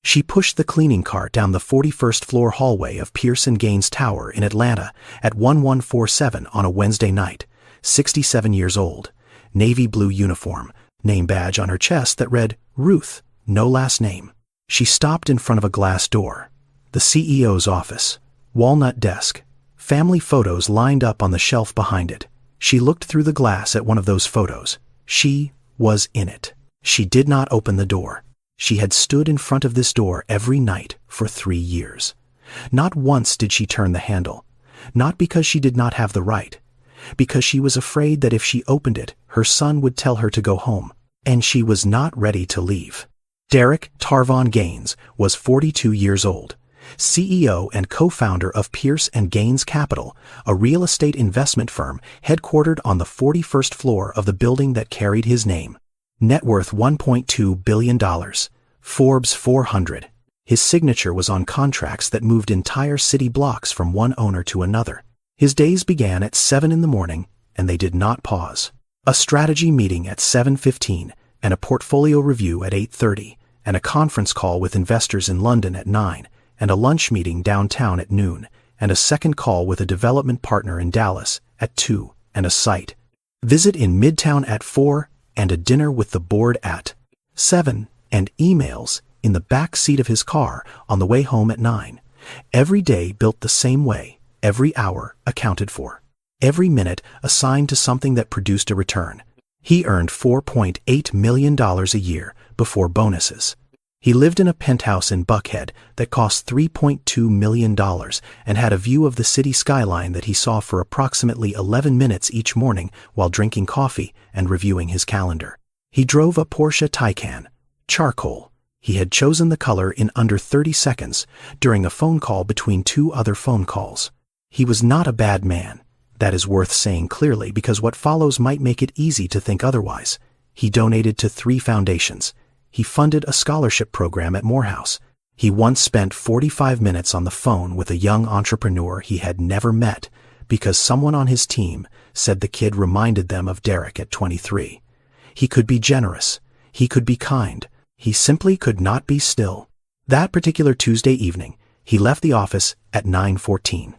She pushed the cleaning cart down the 41st floor hallway of Pierce & Gaines Tower in Atlanta at 1147 on a Wednesday night, 67 years old, navy blue uniform, name badge on her chest that read, Ruth, no last name. She stopped in front of a glass door. The CEO's office, walnut desk, family photos lined up on the shelf behind it. She looked through the glass at one of those photos. She was in it. She did not open the door. She had stood in front of this door every night for 3 years. Not once did she turn the handle. Not because she did not have the right. Because she was afraid that if she opened it, her son would tell her to go home. And she was not ready to leave. Derek Tarvon Gaines was 42 years old, CEO and co-founder of Pierce & Gaines Capital, a real estate investment firm headquartered on the 41st floor of the building that carried his name. Net worth $1.2 billion. Forbes 400. His signature was on contracts that moved entire city blocks from one owner to another. His days began at 7 in the morning, and they did not pause. A strategy meeting at 7:15, and a portfolio review at 8:30, and a conference call with investors in London at 9, and a lunch meeting downtown at noon, and a second call with a development partner in Dallas at 2, and a site visit in Midtown at 4, and a dinner with the board at 7, and emails in the back seat of his car on the way home at 9. Every day built the same way, every hour accounted for, every minute assigned to something that produced a return. He earned $4.8 million a year before bonuses. He lived in a penthouse in Buckhead that cost $3.2 million and had a view of the city skyline that he saw for approximately 11 minutes each morning while drinking coffee and reviewing his calendar. He drove a Porsche Taycan, charcoal. He had chosen the color in under 30 seconds during a phone call between 2 other phone calls. He was not a bad man. That is worth saying clearly because what follows might make it easy to think otherwise. He donated to 3 foundations. He funded a scholarship program at Morehouse. He once spent 45 minutes on the phone with a young entrepreneur he had never met because someone on his team said the kid reminded them of Derek at 23. He could be generous. He could be kind. He simply could not be still. That particular Tuesday evening, he left the office at 9:14.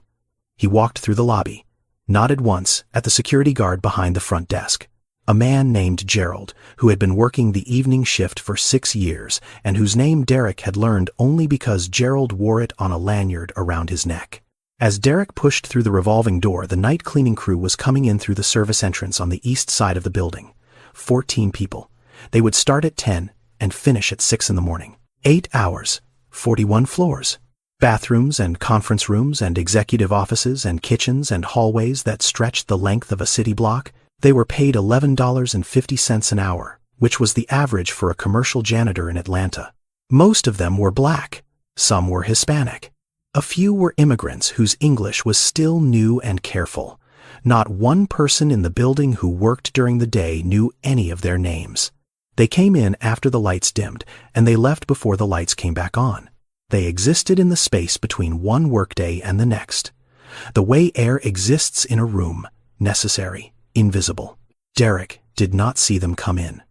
He walked through the lobby, nodded once at the security guard behind the front desk. A man named Gerald, who had been working the evening shift for 6 years and whose name Derek had learned only because Gerald wore it on a lanyard around his neck. As Derek pushed through the revolving door, the night cleaning crew was coming in through the service entrance on the east side of the building. 14 people. They would start at 10 and finish at 6 in the morning. 8 hours, 41 floors. Bathrooms and conference rooms and executive offices and kitchens and hallways that stretched the length of a city block. They were paid $11.50 an hour, which was the average for a commercial janitor in Atlanta. Most of them were black. Some were Hispanic. A few were immigrants whose English was still new and careful. Not one person in the building who worked during the day knew any of their names. They came in after the lights dimmed, and they left before the lights came back on. They existed in the space between one workday and the next. The way air exists in a room, necessary, invisible. Derek did not see them come in.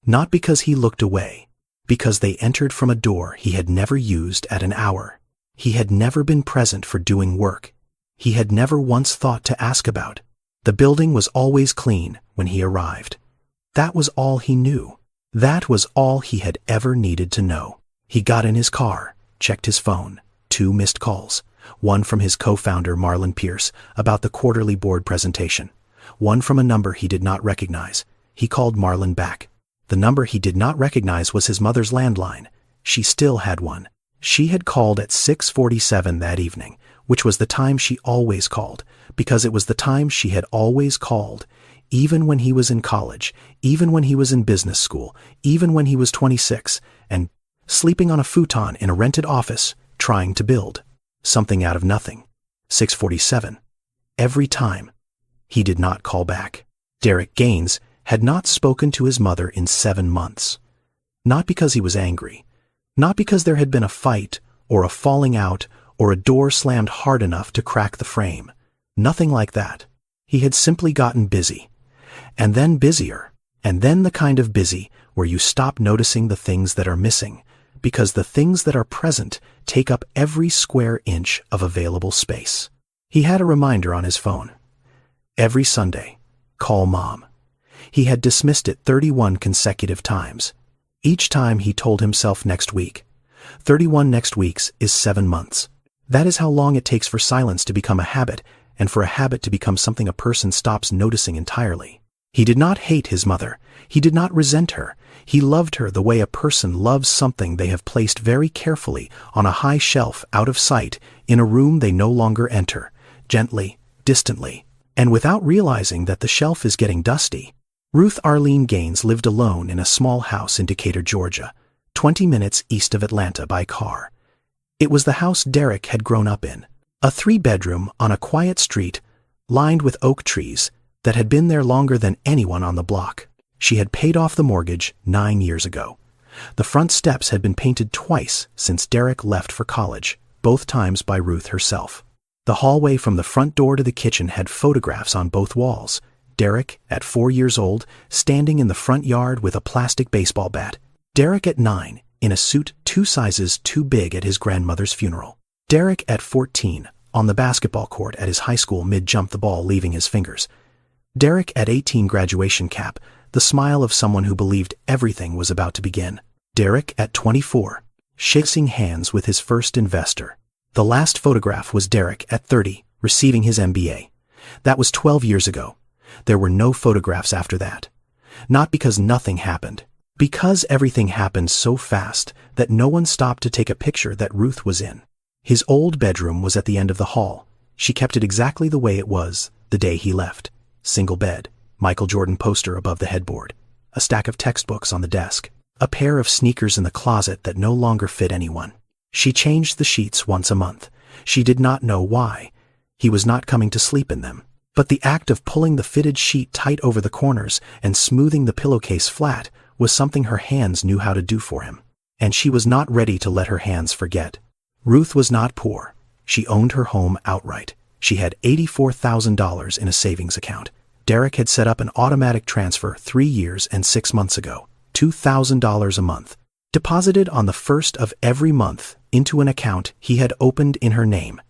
Not because he looked away, because they entered from a door he had never used at an hour. He had never been present for doing work. He had never once thought to ask about. The building was always clean when he arrived. That was all he knew. That was all he had ever needed to know. He got in his car, checked his phone. 2 missed calls. One from his co-founder Marlon Pierce about the quarterly board presentation. One from a number he did not recognize. He called Marlon back. The number he did not recognize was his mother's landline. She still had one. She had called at 6:47 that evening, which was the time she always called, because it was the time she had always called, even when he was in college, even when he was in business school, even when he was 26, and sleeping on a futon in a rented office, trying to build something out of nothing. 6:47. Every time. He did not call back. Derek Gaines had not spoken to his mother in 7 months. Not because he was angry. Not because there had been a fight, or a falling out, or a door slammed hard enough to crack the frame. Nothing like that. He had simply gotten busy. And then busier. And then the kind of busy where you stop noticing the things that are missing, Because the things that are present take up every square inch of available space. He had a reminder on his phone. Every Sunday, call Mom. He had dismissed it 31 consecutive times. Each time he told himself next week. 31 next weeks is 7 months. That is how long it takes for silence to become a habit, and for a habit to become something a person stops noticing entirely. He did not hate his mother. He did not resent her. He loved her the way a person loves something they have placed very carefully on a high shelf out of sight in a room they no longer enter, gently, distantly, and without realizing that the shelf is getting dusty. Ruth Arlene Gaines lived alone in a small house in Decatur, Georgia, 20 minutes east of Atlanta by car. It was the house Derek had grown up in, a 3-bedroom on a quiet street lined with oak trees that had been there longer than anyone on the block. She had paid off the mortgage 9 years ago. The front steps had been painted twice since Derek left for college, both times by Ruth herself. The hallway from the front door to the kitchen had photographs on both walls. Derek, at 4 years old, standing in the front yard with a plastic baseball bat. Derek at 9, in a suit 2 sizes too big at his grandmother's funeral. Derek at 14, on the basketball court at his high school mid-jump the ball leaving his fingers. Derek at 18, graduation cap, the smile of someone who believed everything was about to begin. Derek at 24, shaking hands with his first investor. The last photograph was Derek at 30, receiving his MBA. That was 12 years ago. There were no photographs after that. Not because nothing happened. Because everything happened so fast that no one stopped to take a picture that Ruth was in. His old bedroom was at the end of the hall. She kept it exactly the way it was the day he left. Single bed, Michael Jordan poster above the headboard, a stack of textbooks on the desk, a pair of sneakers in the closet that no longer fit anyone. She changed the sheets once a month. She did not know why. He was not coming to sleep in them. But the act of pulling the fitted sheet tight over the corners and smoothing the pillowcase flat was something her hands knew how to do for him. And she was not ready to let her hands forget. Ruth was not poor. She owned her home outright. She had $84,000 in a savings account. Derek had set up an automatic transfer 3 years and 6 months ago, $2,000 a month, deposited on the first of every month into an account he had opened in her name.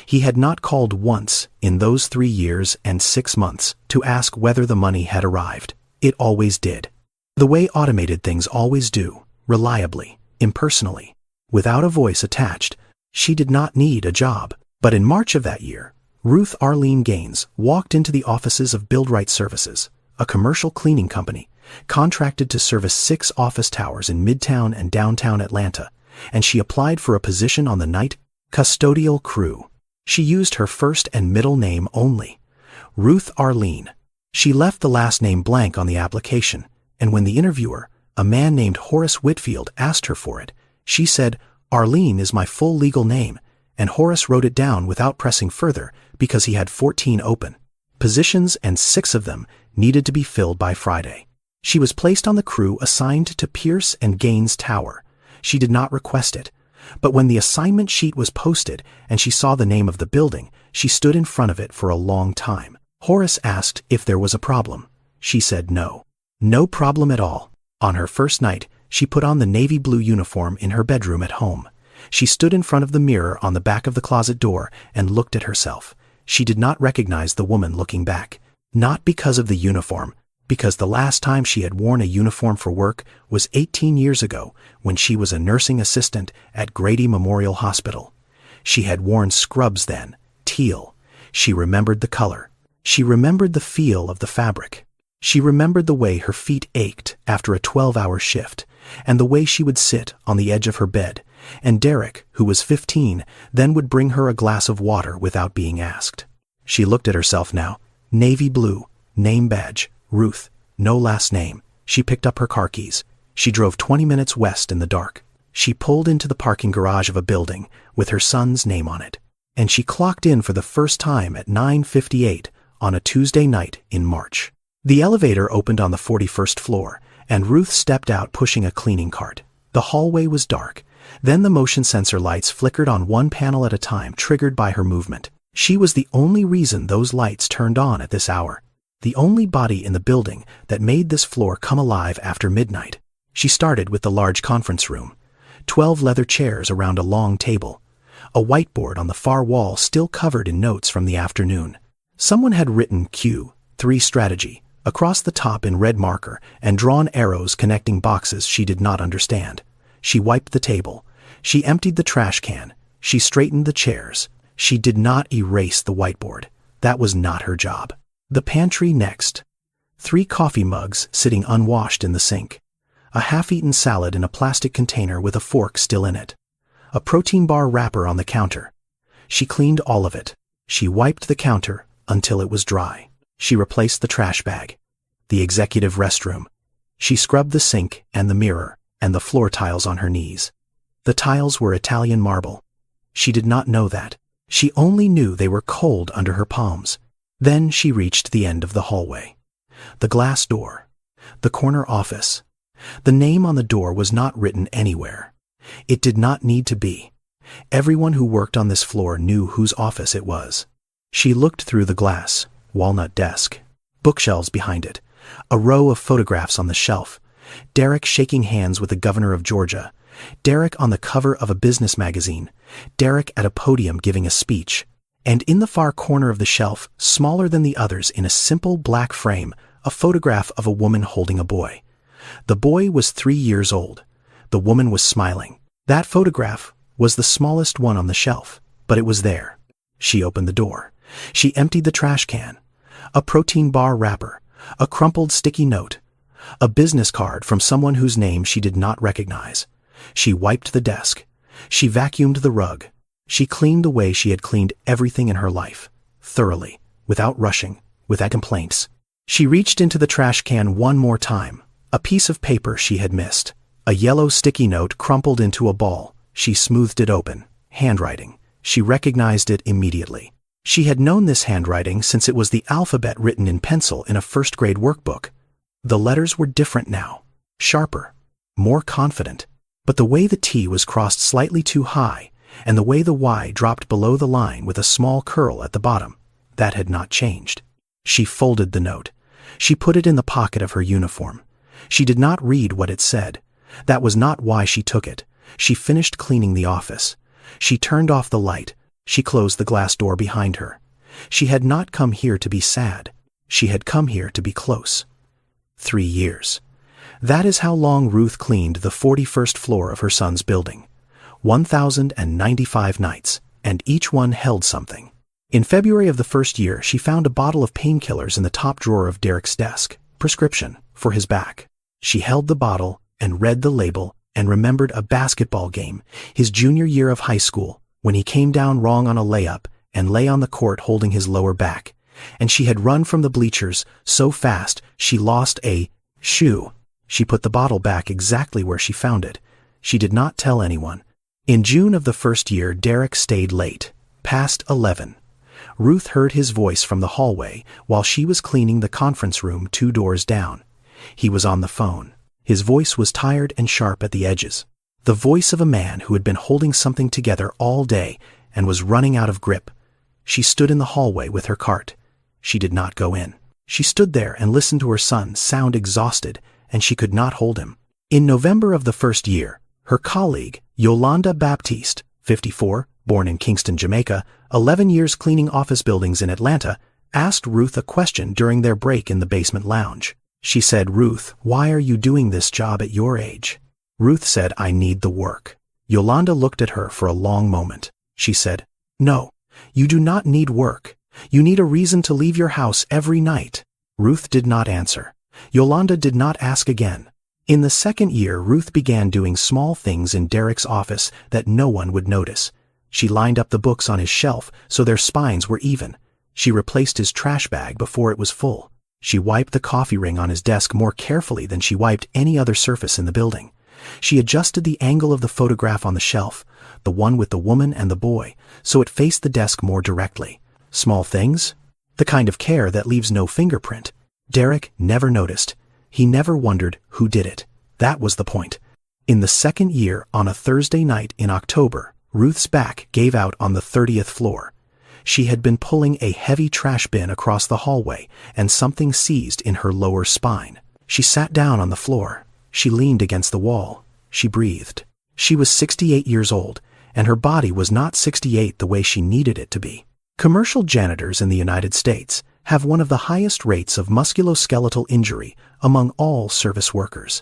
He had not called once in those 3 years and 6 months to ask whether the money had arrived. It always did. The way automated things always do, reliably, impersonally, without a voice attached. She did not need a job. But in March of that year, Ruth Arlene Gaines walked into the offices of Build-Right Services, a commercial cleaning company, contracted to service 6 office towers in Midtown and downtown Atlanta, and she applied for a position on the night custodial crew. She used her first and middle name only, Ruth Arlene. She left the last name blank on the application, and when the interviewer, a man named Horace Whitfield, asked her for it, she said, "Arlene is my full legal name," and Horace wrote it down without pressing further because he had 14 open positions and 6 of them needed to be filled by Friday. She was placed on the crew assigned to Pierce and Gaines Tower. She did not request it, but when the assignment sheet was posted and she saw the name of the building, she stood in front of it for a long time. Horace asked if there was a problem. She said no. No problem at all. On her first night, she put on the navy blue uniform in her bedroom at home. She stood in front of the mirror on the back of the closet door and looked at herself. She did not recognize the woman looking back. Not because of the uniform, because the last time she had worn a uniform for work was 18 years ago when she was a nursing assistant at Grady Memorial Hospital. She had worn scrubs then, teal. She remembered the color. She remembered the feel of the fabric. She remembered the way her feet ached after a 12-hour shift, and the way she would sit on the edge of her bed, and Derek, who was 15, then would bring her a glass of water without being asked. She looked at herself now. Navy blue, name badge, Ruth, no last name. She picked up her car keys. She drove 20 minutes west in the dark. She pulled into the parking garage of a building with her son's name on it, and she clocked in for the first time at 9:58 on a Tuesday night in March. The elevator opened on the 41st floor, and Ruth stepped out pushing a cleaning cart. The hallway was dark. Then the motion sensor lights flickered on one panel at a time, triggered by her movement. She was the only reason those lights turned on at this hour. The only body in the building that made this floor come alive after midnight. She started with the large conference room. 12 leather chairs around a long table. A whiteboard on the far wall still covered in notes from the afternoon. Someone had written Q3 strategy across the top in red marker and drawn arrows connecting boxes she did not understand. She wiped the table. She emptied the trash can. She straightened the chairs. She did not erase the whiteboard. That was not her job. The pantry next. 3 coffee mugs sitting unwashed in the sink. A half-eaten salad in a plastic container with a fork still in it. A protein bar wrapper on the counter. She cleaned all of it. She wiped the counter until it was dry. She replaced the trash bag. The executive restroom. She scrubbed the sink and the mirror and the floor tiles on her knees. The tiles were Italian marble. She did not know that. She only knew they were cold under her palms. Then she reached the end of the hallway. The glass door. The corner office. The name on the door was not written anywhere. It did not need to be. Everyone who worked on this floor knew whose office it was. She looked through the glass, walnut desk, bookshelves behind it, a row of photographs on the shelf, Derek shaking hands with the governor of Georgia, Derek on the cover of a business magazine, Derek at a podium giving a speech, and in the far corner of the shelf, smaller than the others in a simple black frame, a photograph of a woman holding a boy. The boy was 3 years old. The woman was smiling. That photograph was the smallest one on the shelf, but it was there. She opened the door. She emptied the trash can. A protein bar wrapper, a crumpled sticky note, a business card from someone whose name she did not recognize. She wiped the desk. She vacuumed the rug. She cleaned the way she had cleaned everything in her life, thoroughly, without rushing, without complaints. She reached into the trash can one more time. A piece of paper she had missed. A yellow sticky note crumpled into a ball. She smoothed it open. Handwriting. She recognized it immediately. She had known this handwriting since it was the alphabet written in pencil in a first-grade workbook. The letters were different now. Sharper. More confident. But the way the T was crossed slightly too high, and the way the Y dropped below the line with a small curl at the bottom, that had not changed. She folded the note. She put it in the pocket of her uniform. She did not read what it said. That was not why she took it. She finished cleaning the office. She turned off the light. She closed the glass door behind her. She had not come here to be sad. She had come here to be close. 3 years. That is how long Ruth cleaned the 41st floor of her son's building. 1,095 nights, and each one held something. In February of the first year, she found a bottle of painkillers in the top drawer of Derek's desk. Prescription, for his back. She held the bottle and read the label and remembered a basketball game, his junior year of high school, when he came down wrong on a layup and lay on the court holding his lower back. And she had run from the bleachers so fast she lost a shoe. She put the bottle back exactly where she found it. She did not tell anyone. In June of the first year, Derek stayed late, past 11. Ruth heard his voice from the hallway while she was cleaning the conference room 2 doors down. He was on the phone. His voice was tired and sharp at the edges. The voice of a man who had been holding something together all day and was running out of grip. She stood in the hallway with her cart. She did not go in. She stood there and listened to her son sound exhausted, and she could not hold him. In November of the first year, her colleague, Yolanda Baptiste, 54, born in Kingston, Jamaica, 11 years cleaning office buildings in Atlanta, asked Ruth a question during their break in the basement lounge. She said, "Ruth, why are you doing this job at your age?" Ruth said, "I need the work." Yolanda looked at her for a long moment. She said, "No, you do not need work. You need a reason to leave your house every night." Ruth did not answer. Yolanda did not ask again. In the second year, Ruth began doing small things in Derek's office that no one would notice. She lined up the books on his shelf so their spines were even. She replaced his trash bag before it was full. She wiped the coffee ring on his desk more carefully than she wiped any other surface in the building. She adjusted the angle of the photograph on the shelf, the one with the woman and the boy, so it faced the desk more directly. Small things? The kind of care that leaves no fingerprint. Derek never noticed. He never wondered who did it. That was the point. In the second year, on a Thursday night in October, Ruth's back gave out on the 30th floor. She had been pulling a heavy trash bin across the hallway, and something seized in her lower spine. She sat down on the floor. She leaned against the wall. She breathed. She was 68 years old, and her body was not 68 the way she needed it to be. Commercial janitors in the United States have one of the highest rates of musculoskeletal injury among all service workers.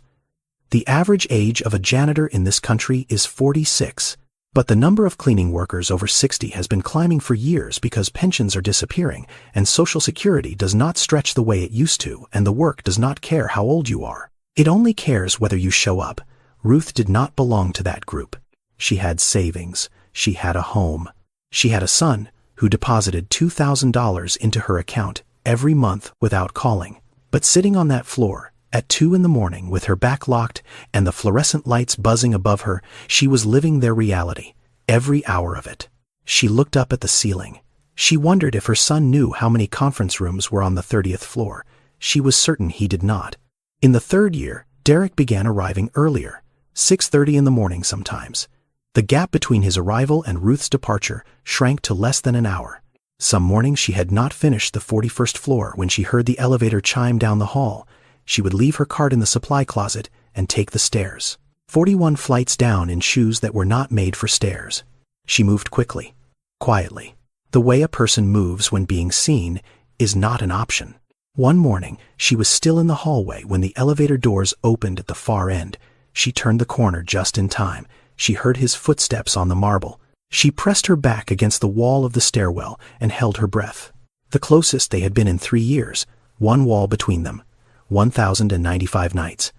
The average age of a janitor in this country is 46, but the number of cleaning workers over 60 has been climbing for years because pensions are disappearing and Social Security does not stretch the way it used to, and the work does not care how old you are. It only cares whether you show up. Ruth did not belong to that group. She had savings. She had a home. She had a son who deposited $2,000 into her account every month without calling. But sitting on that floor at 2 in the morning with her back locked and the fluorescent lights buzzing above her, she was living their reality, every hour of it. She looked up at the ceiling. She wondered if her son knew how many conference rooms were on the 30th floor. She was certain he did not. In the third year, Derek began arriving earlier, 6:30 in the morning sometimes. The gap between his arrival and Ruth's departure shrank to less than an hour. Some mornings she had not finished the 41st floor when she heard the elevator chime down the hall. She would leave her cart in the supply closet and take the stairs. 41 flights down in shoes that were not made for stairs. She moved quickly, quietly. The way a person moves when being seen is not an option. One morning, she was still in the hallway when the elevator doors opened at the far end. She turned the corner just in time. She heard his footsteps on the marble. She pressed her back against the wall of the stairwell and held her breath. The closest they had been in 3 years, one wall between them, 1,095 nights.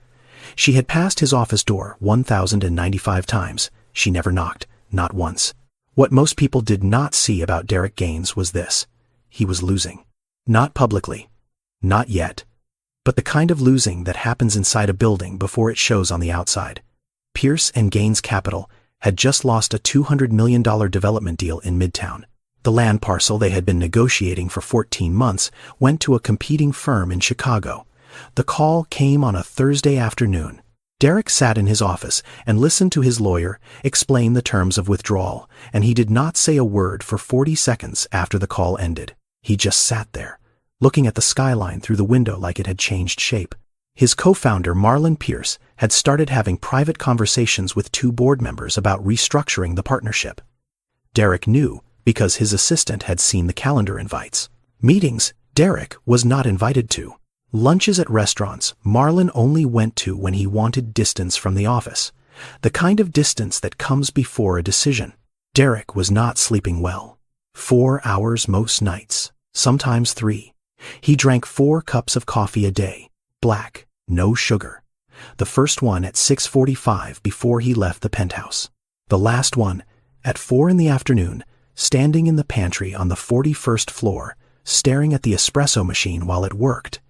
She had passed his office door 1,095 times. She never knocked, not once. What most people did not see about Derek Gaines was this: he was losing. Not publicly. Not yet. But the kind of losing that happens inside a building before it shows on the outside. Pierce and Gaines Capital had just lost a $200 million development deal in Midtown. The land parcel they had been negotiating for 14 months went to a competing firm in Chicago. The call came on a Thursday afternoon. Derek sat in his office and listened to his lawyer explain the terms of withdrawal, and he did not say a word for 40 seconds after the call ended. He just sat there, looking at the skyline through the window like it had changed shape. His co-founder, Marlon Pierce, had started having private conversations with 2 board members about restructuring the partnership. Derek knew because his assistant had seen the calendar invites. Meetings Derek was not invited to. Lunches at restaurants Marlon only went to when he wanted distance from the office, the kind of distance that comes before a decision. Derek was not sleeping well. 4 hours most nights, sometimes 3. He drank 4 cups of coffee a day, black, no sugar. The first one at 6:45 before he left the penthouse. The last one at 4 in the afternoon, standing in the pantry on the 41st floor, staring at the espresso machine while it worked.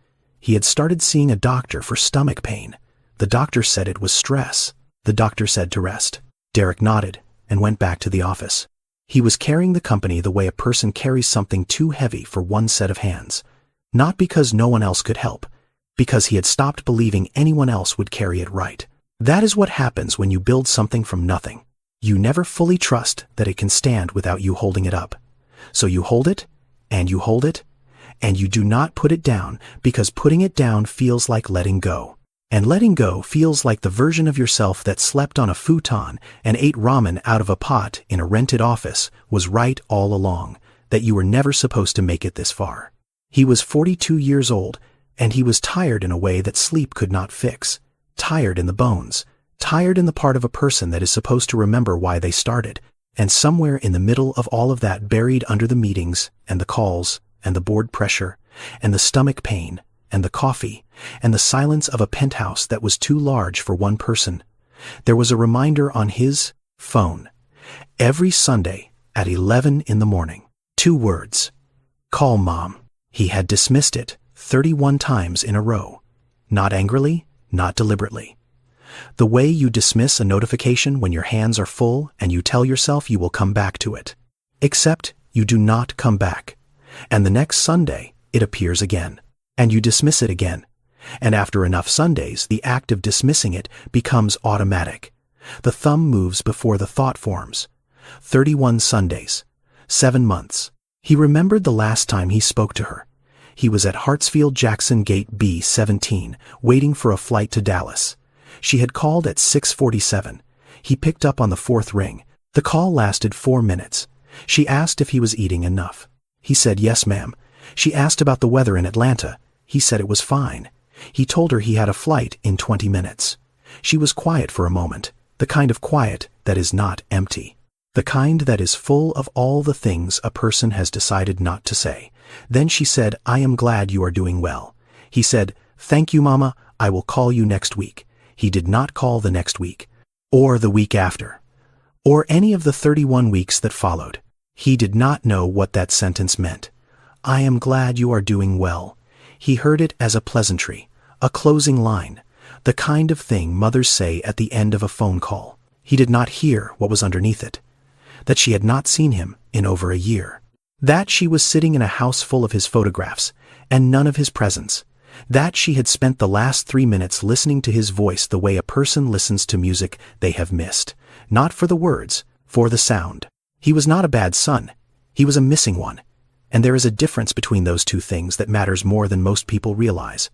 He had started seeing a doctor for stomach pain. The doctor said it was stress. The doctor said to rest. Derek nodded and went back to the office. He was carrying the company the way a person carries something too heavy for one set of hands. Not because no one else could help, because he had stopped believing anyone else would carry it right. That is what happens when you build something from nothing. You never fully trust that it can stand without you holding it up. So you hold it, and you hold it, and you do not put it down because putting it down feels like letting go. And letting go feels like the version of yourself that slept on a futon and ate ramen out of a pot in a rented office was right all along, that you were never supposed to make it this far. He was 42 years old, and he was tired in a way that sleep could not fix. Tired in the bones. Tired in the part of a person that is supposed to remember why they started. And somewhere in the middle of all of that, buried under the meetings and the calls and the board pressure and the stomach pain and the coffee and the silence of a penthouse that was too large for one person, there was a reminder on his phone. Every Sunday at 11 in the morning. 2 words. Call Mom. He had dismissed it 31 times in a row. Not angrily, not deliberately. The way you dismiss a notification when your hands are full and you tell yourself you will come back to it. Except you do not come back. And the next Sunday, it appears again. And you dismiss it again. And after enough Sundays, the act of dismissing it becomes automatic. The thumb moves before the thought forms. 31 Sundays. 7 months. He remembered the last time he spoke to her. He was at Hartsfield-Jackson Gate B-17, waiting for a flight to Dallas. She had called at 6:47. He picked up on the fourth ring. The call lasted 4 minutes. She asked if he was eating enough. He said, "Yes, ma'am." She asked about the weather in Atlanta. He said it was fine. He told her he had a flight in 20 minutes. She was quiet for a moment, the kind of quiet that is not empty. The kind that is full of all the things a person has decided not to say. Then she said, "I am glad you are doing well." He said, "Thank you, Mama, I will call you next week." He did not call the next week, or the week after, or any of the 31 weeks that followed. He did not know what that sentence meant. "I am glad you are doing well." He heard it as a pleasantry, a closing line, the kind of thing mothers say at the end of a phone call. He did not hear what was underneath it, that she had not seen him in over a year, that she was sitting in a house full of his photographs and none of his presence, that she had spent the last 3 minutes listening to his voice the way a person listens to music they have missed, not for the words, for the sound. He was not a bad son. He was a missing one. And there is a difference between those two things that matters more than most people realize.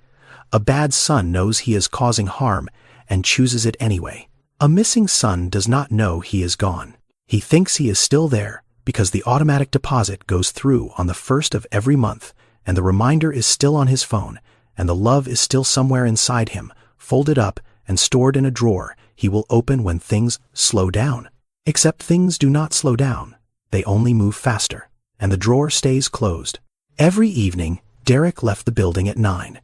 A bad son knows he is causing harm and chooses it anyway. A missing son does not know he is gone. He thinks he is still there because the automatic deposit goes through on the 1st of every month, and the reminder is still on his phone, and the love is still somewhere inside him, folded up and stored in a drawer he will open when things slow down. Except things do not slow down. They only move faster, and the drawer stays closed. Every evening, Derek left the building at 9.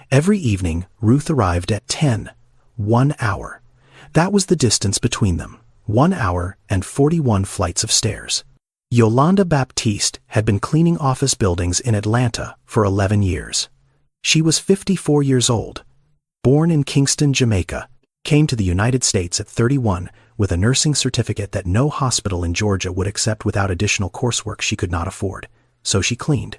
Every evening, Ruth arrived at 10. 1 hour. That was the distance between them. 1 hour and 41 flights of stairs. Yolanda Baptiste had been cleaning office buildings in Atlanta for 11 years. She was 54 years old, born in Kingston, Jamaica, came to the United States at 31 with a nursing certificate that no hospital in Georgia would accept without additional coursework she could not afford. So she cleaned.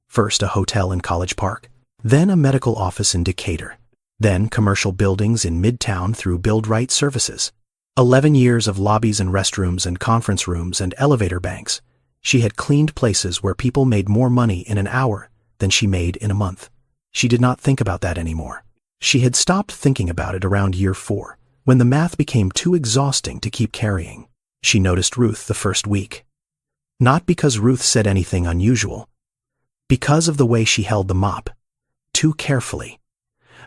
First a hotel in College Park, then a medical office in Decatur, then commercial buildings in Midtown through Build Right Services. 11 years of lobbies and restrooms and conference rooms and elevator banks. She had cleaned places where people made more money in an hour than she made in a month. She did not think about that anymore. She had stopped thinking about it around year 4, when the math became too exhausting to keep carrying. She noticed Ruth the first week. Not because Ruth said anything unusual. Because of the way she held the mop. Too carefully.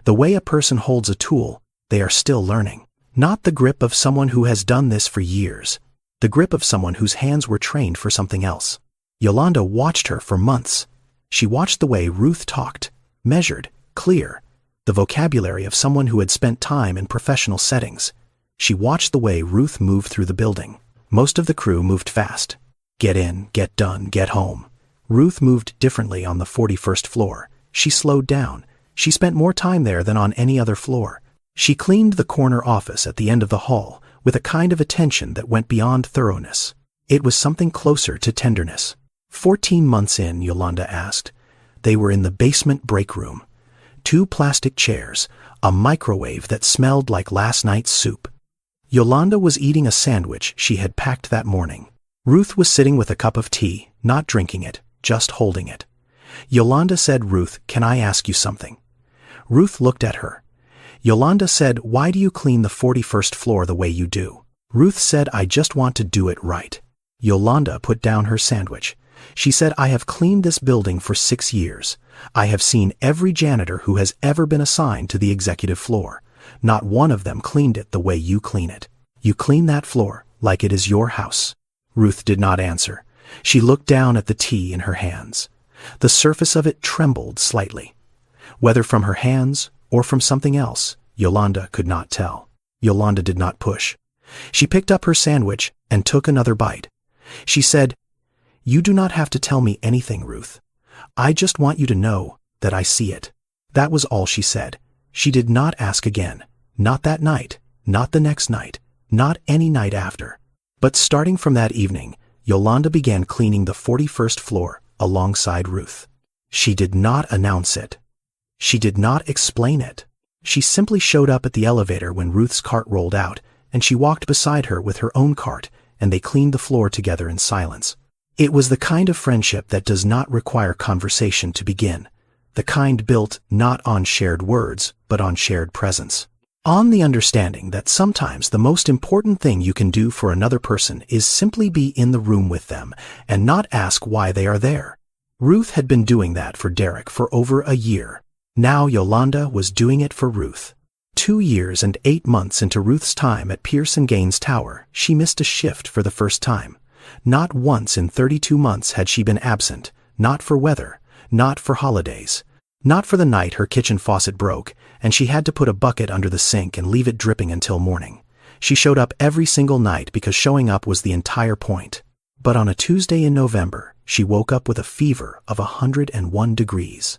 The way a person holds a tool, they are still learning. Not the grip of someone who has done this for years. The grip of someone whose hands were trained for something else. Yolanda watched her for months. She watched the way Ruth talked, measured, clear, the vocabulary of someone who had spent time in professional settings. She watched the way Ruth moved through the building. Most of the crew moved fast. Get in, get done, get home. Ruth moved differently on the 41st floor. She slowed down. She spent more time there than on any other floor. She cleaned the corner office at the end of the hall with a kind of attention that went beyond thoroughness. It was something closer to tenderness. 14 months in, Yolanda asked. They were in the basement break room. 2 plastic chairs, a microwave that smelled like last night's soup. Yolanda was eating a sandwich she had packed that morning. Ruth was sitting with a cup of tea, not drinking it, just holding it. Yolanda said, "Ruth, can I ask you something?" Ruth looked at her. Yolanda said, "Why do you clean the 41st floor the way you do?" Ruth said, "I just want to do it right." Yolanda put down her sandwich. She said, "I have cleaned this building for 6 years. I have seen every janitor who has ever been assigned to the executive floor. Not one of them cleaned it the way you clean it. You clean that floor like it is your house." Ruth did not answer. She looked down at the tea in her hands. The surface of it trembled slightly. Whether from her hands or from something else, Yolanda could not tell. Yolanda did not push. She picked up her sandwich and took another bite. She said, "You do not have to tell me anything, Ruth. I just want you to know that I see it." That was all she said. She did not ask again. Not that night, not the next night, not any night after. But starting from that evening, Yolanda began cleaning the 41st floor alongside Ruth. She did not announce it. She did not explain it. She simply showed up at the elevator when Ruth's cart rolled out, and she walked beside her with her own cart, and they cleaned the floor together in silence. It was the kind of friendship that does not require conversation to begin, the kind built not on shared words, but on shared presence. On the understanding that sometimes the most important thing you can do for another person is simply be in the room with them and not ask why they are there. Ruth had been doing that for Derek for over a year. Now Yolanda was doing it for Ruth. 2 years and 8 months into Ruth's time at Pierce & Gaines Tower, she missed a shift for the first time. Not once in 32 months had she been absent, not for weather, not for holidays. Not for the night her kitchen faucet broke, and she had to put a bucket under the sink and leave it dripping until morning. She showed up every single night because showing up was the entire point. But on a Tuesday in November, she woke up with a fever of 101 degrees.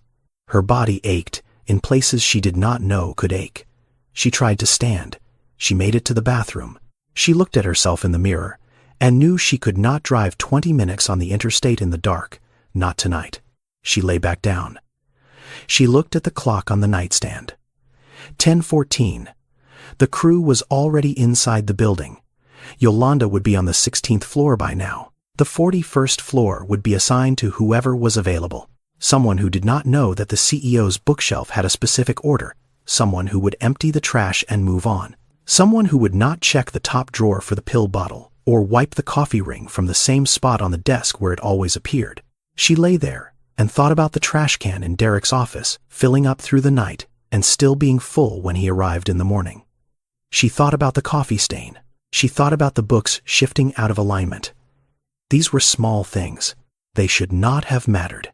Her body ached in places she did not know could ache. She tried to stand. She made it to the bathroom. She looked at herself in the mirror and knew she could not drive 20 minutes on the interstate in the dark. Not tonight. She lay back down. She looked at the clock on the nightstand. 10:14. The crew was already inside the building. Yolanda would be on the 16th floor by now. The 41st floor would be assigned to whoever was available. Someone who did not know that the CEO's bookshelf had a specific order. Someone who would empty the trash and move on. Someone who would not check the top drawer for the pill bottle or wipe the coffee ring from the same spot on the desk where it always appeared. She lay there and thought about the trash can in Derek's office, filling up through the night and still being full when he arrived in the morning. She thought about the coffee stain. She thought about the books shifting out of alignment. These were small things. They should not have mattered.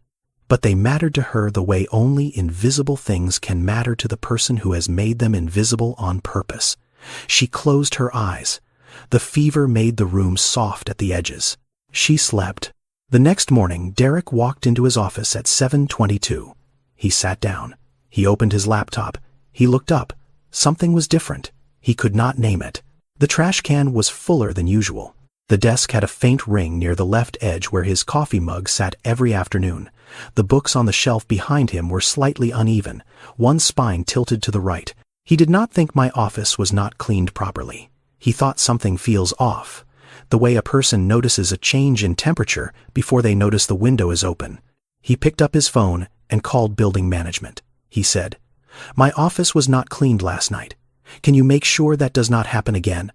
But they mattered to her the way only invisible things can matter to the person who has made them invisible on purpose. She closed her eyes. The fever made the room soft at the edges. She slept. The next morning, Derek walked into his office at 7:22. He sat down. He opened his laptop. He looked up. Something was different. He could not name it. The trash can was fuller than usual. The desk had a faint ring near the left edge where his coffee mug sat every afternoon. The books on the shelf behind him were slightly uneven, one spine tilted to the right. He did not think my office was not cleaned properly. He thought something feels off. The way a person notices a change in temperature before they notice the window is open. He picked up his phone and called building management. He said, "My office was not cleaned last night. Can you make sure that does not happen again?"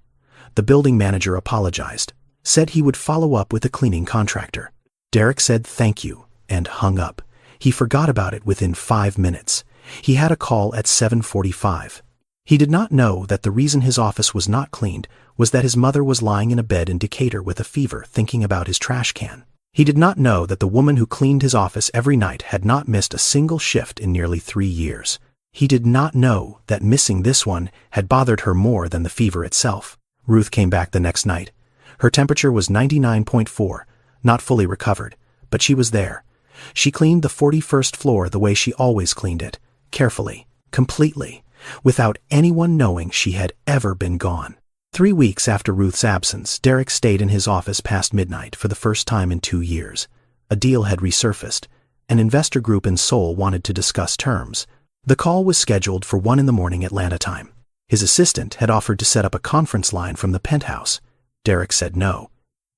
The building manager apologized, said he would follow up with a cleaning contractor. Derek said thank you and hung up. He forgot about it within 5 minutes. He had a call at 7:45. He did not know that the reason his office was not cleaned was that his mother was lying in a bed in Decatur with a fever thinking about his trash can. He did not know that the woman who cleaned his office every night had not missed a single shift in nearly 3 years. He did not know that missing this one had bothered her more than the fever itself. Ruth came back the next night. Her temperature was 99.4, not fully recovered, but she was there. She cleaned the 41st floor the way she always cleaned it, carefully, completely, without anyone knowing she had ever been gone. 3 weeks after Ruth's absence, Derek stayed in his office past midnight for the first time in 2 years. A deal had resurfaced. An investor group in Seoul wanted to discuss terms. The call was scheduled for 1 a.m. Atlanta time. His assistant had offered to set up a conference line from the penthouse. Derek said no.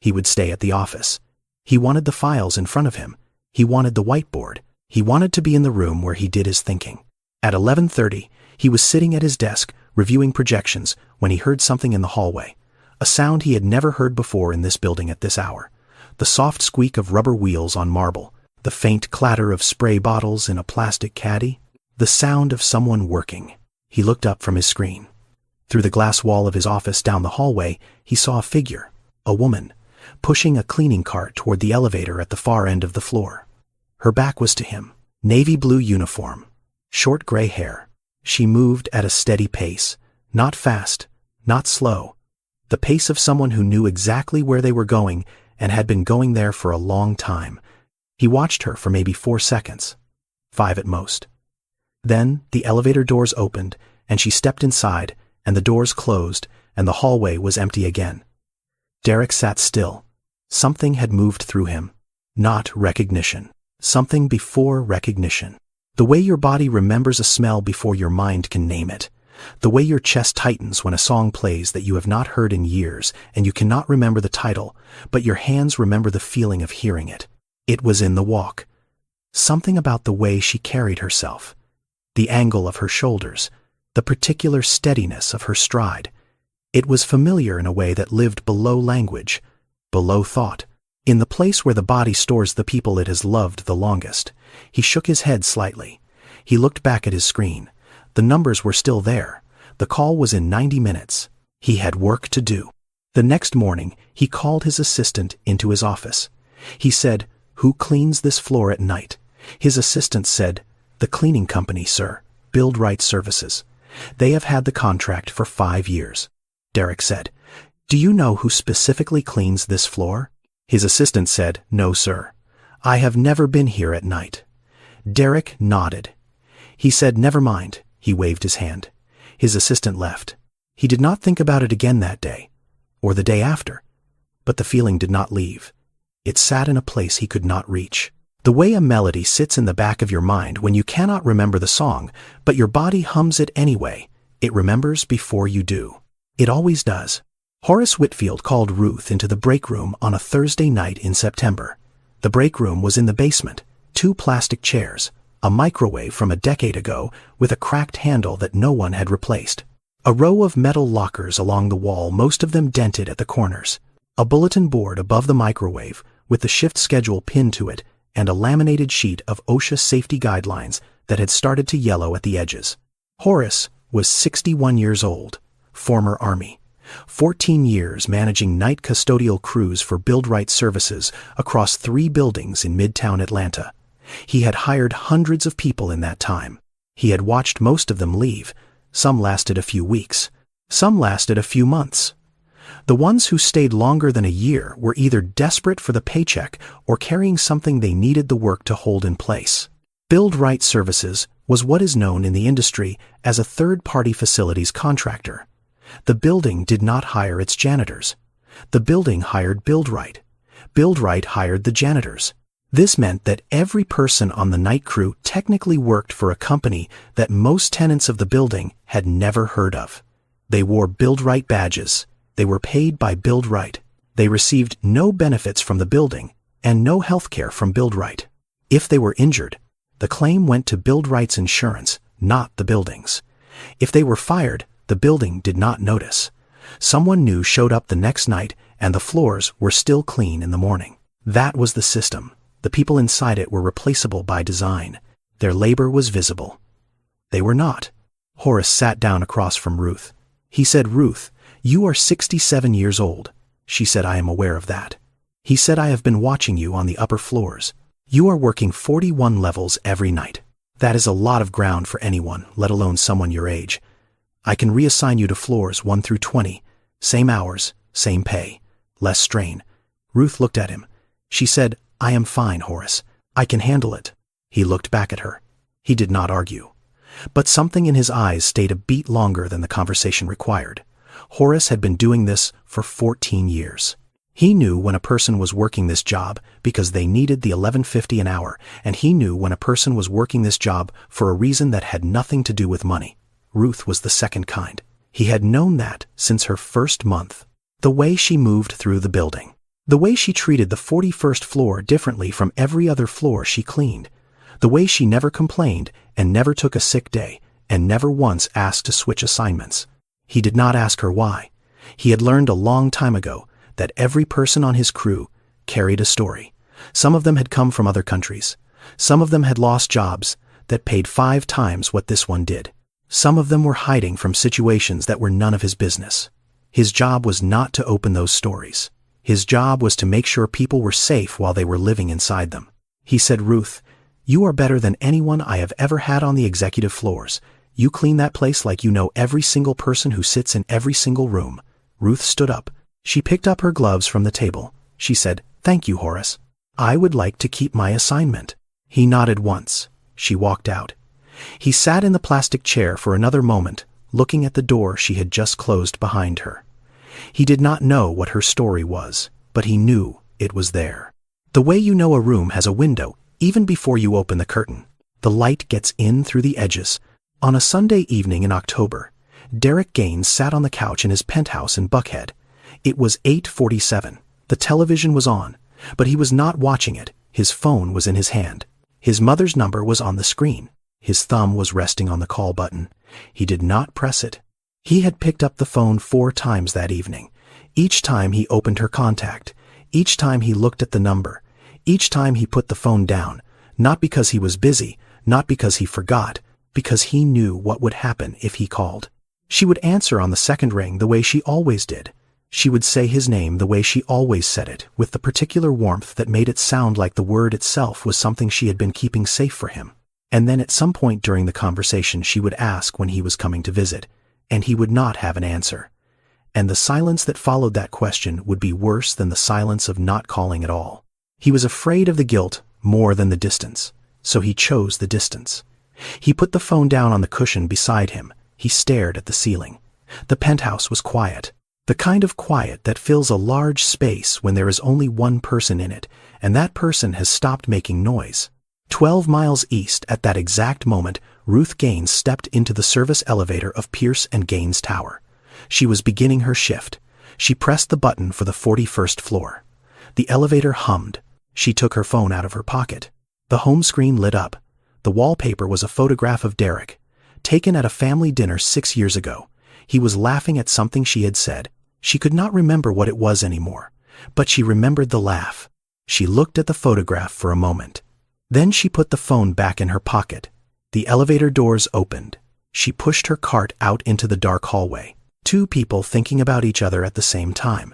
He would stay at the office. He wanted the files in front of him. He wanted the whiteboard. He wanted to be in the room where he did his thinking. At 11:30, he was sitting at his desk, reviewing projections, when he heard something in the hallway. A sound he had never heard before in this building at this hour. The soft squeak of rubber wheels on marble. The faint clatter of spray bottles in a plastic caddy. The sound of someone working. He looked up from his screen. Through the glass wall of his office down the hallway, he saw a figure, a woman, pushing a cleaning cart toward the elevator at the far end of the floor. Her back was to him. Navy blue uniform. Short gray hair. She moved at a steady pace, not fast, not slow. The pace of someone who knew exactly where they were going and had been going there for a long time. He watched her for maybe 4 seconds. 5 at most. Then the elevator doors opened and she stepped inside and the doors closed and the hallway was empty again. Derek sat still. Something had moved through him. Not recognition. Something before recognition. The way your body remembers a smell before your mind can name it. The way your chest tightens when a song plays that you have not heard in years and you cannot remember the title, but your hands remember the feeling of hearing it. It was in the walk. Something about the way she carried herself. The angle of her shoulders. the particular steadiness of her stride. It was familiar in a way that lived below language, below thought. In the place where the body stores the people it has loved the longest. He shook his head slightly. He looked back at his screen. The numbers were still there. The call was in 90 minutes. He had work to do. The next morning, he called his assistant into his office. He said, "Who cleans this floor at night?" His assistant said, "The cleaning company, sir, Build-Right Services. They have had the contract for 5 years." Derek said, "Do you know who specifically cleans this floor?" His assistant said, "No, sir. I have never been here at night." Derek nodded. He said, "Never mind." He waved his hand. His assistant left. He did not think about it again that day, or the day after. But the feeling did not leave. It sat in a place he could not reach. The way a melody sits in the back of your mind when you cannot remember the song, but your body hums it anyway. It remembers before you do. It always does. Horace Whitfield called Ruth into the break room on a Thursday night in September. The break room was in the basement, 2 plastic chairs, a microwave from a decade ago with a cracked handle that no one had replaced, a row of metal lockers along the wall, most of them dented at the corners, a bulletin board above the microwave with the shift schedule pinned to it, and a laminated sheet of OSHA safety guidelines that had started to yellow at the edges. Horace was 61 years old, former Army. 14 years managing night custodial crews for Build-Right Services across 3 buildings in Midtown Atlanta. He had hired hundreds of people in that time. He had watched most of them leave. Some lasted a few weeks. Some lasted a few months. The ones who stayed longer than a year were either desperate for the paycheck or carrying something they needed the work to hold in place. Build-Right Services was what is known in the industry as a third-party facilities contractor. The building did not hire its janitors. The building hired Build-Right. Build-Right hired the janitors. This meant that every person on the night crew technically worked for a company that most tenants of the building had never heard of. They wore Build-Right badges. They were paid by Build-Right. They received no benefits from the building and no health care from Build-Right. If they were injured, the claim went to Build-Right's insurance, not the building's. If they were fired, the building did not notice. Someone new showed up the next night and the floors were still clean in the morning. That was the system. The people inside it were replaceable by design. Their labor was visible. They were not. Horace sat down across from Ruth. He said, "Ruth, you are 67 years old." She said, "I am aware of that." He said, "I have been watching you on the upper floors. You are working 41 levels every night. That is a lot of ground for anyone, let alone someone your age. I can reassign you to floors 1 through 20. Same hours, same pay, less strain." Ruth looked at him. She said, "I am fine, Horace. I can handle it." He looked back at her. He did not argue. But something in his eyes stayed a beat longer than the conversation required. Horace had been doing this for 14 years. He knew when a person was working this job because they needed the $11.50 an hour, and he knew when a person was working this job for a reason that had nothing to do with money. Ruth was the second kind. He had known that since her first month. The way she moved through the building. The way she treated the 41st floor differently from every other floor she cleaned. The way she never complained and never took a sick day and never once asked to switch assignments. He did not ask her why. He had learned a long time ago that every person on his crew carried a story. Some of them had come from other countries. Some of them had lost jobs that paid 5 times what this one did. Some of them were hiding from situations that were none of his business. His job was not to open those stories. His job was to make sure people were safe while they were living inside them. He said, "Ruth, you are better than anyone I have ever had on the executive floors. You clean that place like you know every single person who sits in every single room." Ruth stood up. She picked up her gloves from the table. She said, "Thank you, Horace. I would like to keep my assignment." He nodded once. She walked out. He sat in the plastic chair for another moment, looking at the door she had just closed behind her. He did not know what her story was, but he knew it was there. The way you know a room has a window, even before you open the curtain. The light gets in through the edges. On a Sunday evening in October, Derek Gaines sat on the couch in his penthouse in Buckhead. It was 8:47. The television was on, but he was not watching it. His phone was in his hand. His mother's number was on the screen. His thumb was resting on the call button. He did not press it. He had picked up the phone 4 times that evening. Each time he opened her contact. Each time he looked at the number. Each time he put the phone down, not because he was busy, not because he forgot, because he knew what would happen if he called. She would answer on the second ring the way she always did. She would say his name the way she always said it, with the particular warmth that made it sound like the word itself was something she had been keeping safe for him. And then at some point during the conversation she would ask when he was coming to visit, and he would not have an answer. And the silence that followed that question would be worse than the silence of not calling at all. He was afraid of the guilt more than the distance, so he chose the distance. He put the phone down on the cushion beside him. He stared at the ceiling. The penthouse was quiet, the kind of quiet that fills a large space when there is only one person in it, and that person has stopped making noise. 12 miles east at that exact moment, Ruth Gaines stepped into the service elevator of Pierce and Gaines Tower. She was beginning her shift. She pressed the button for the 41st floor. The elevator hummed. She took her phone out of her pocket. The home screen lit up. The wallpaper was a photograph of Derek, taken at a family dinner 6 years ago. He was laughing at something she had said. She could not remember what it was anymore, but she remembered the laugh. She looked at the photograph for a moment. Then she put the phone back in her pocket. The elevator doors opened. She pushed her cart out into the dark hallway. 2 people thinking about each other at the same time.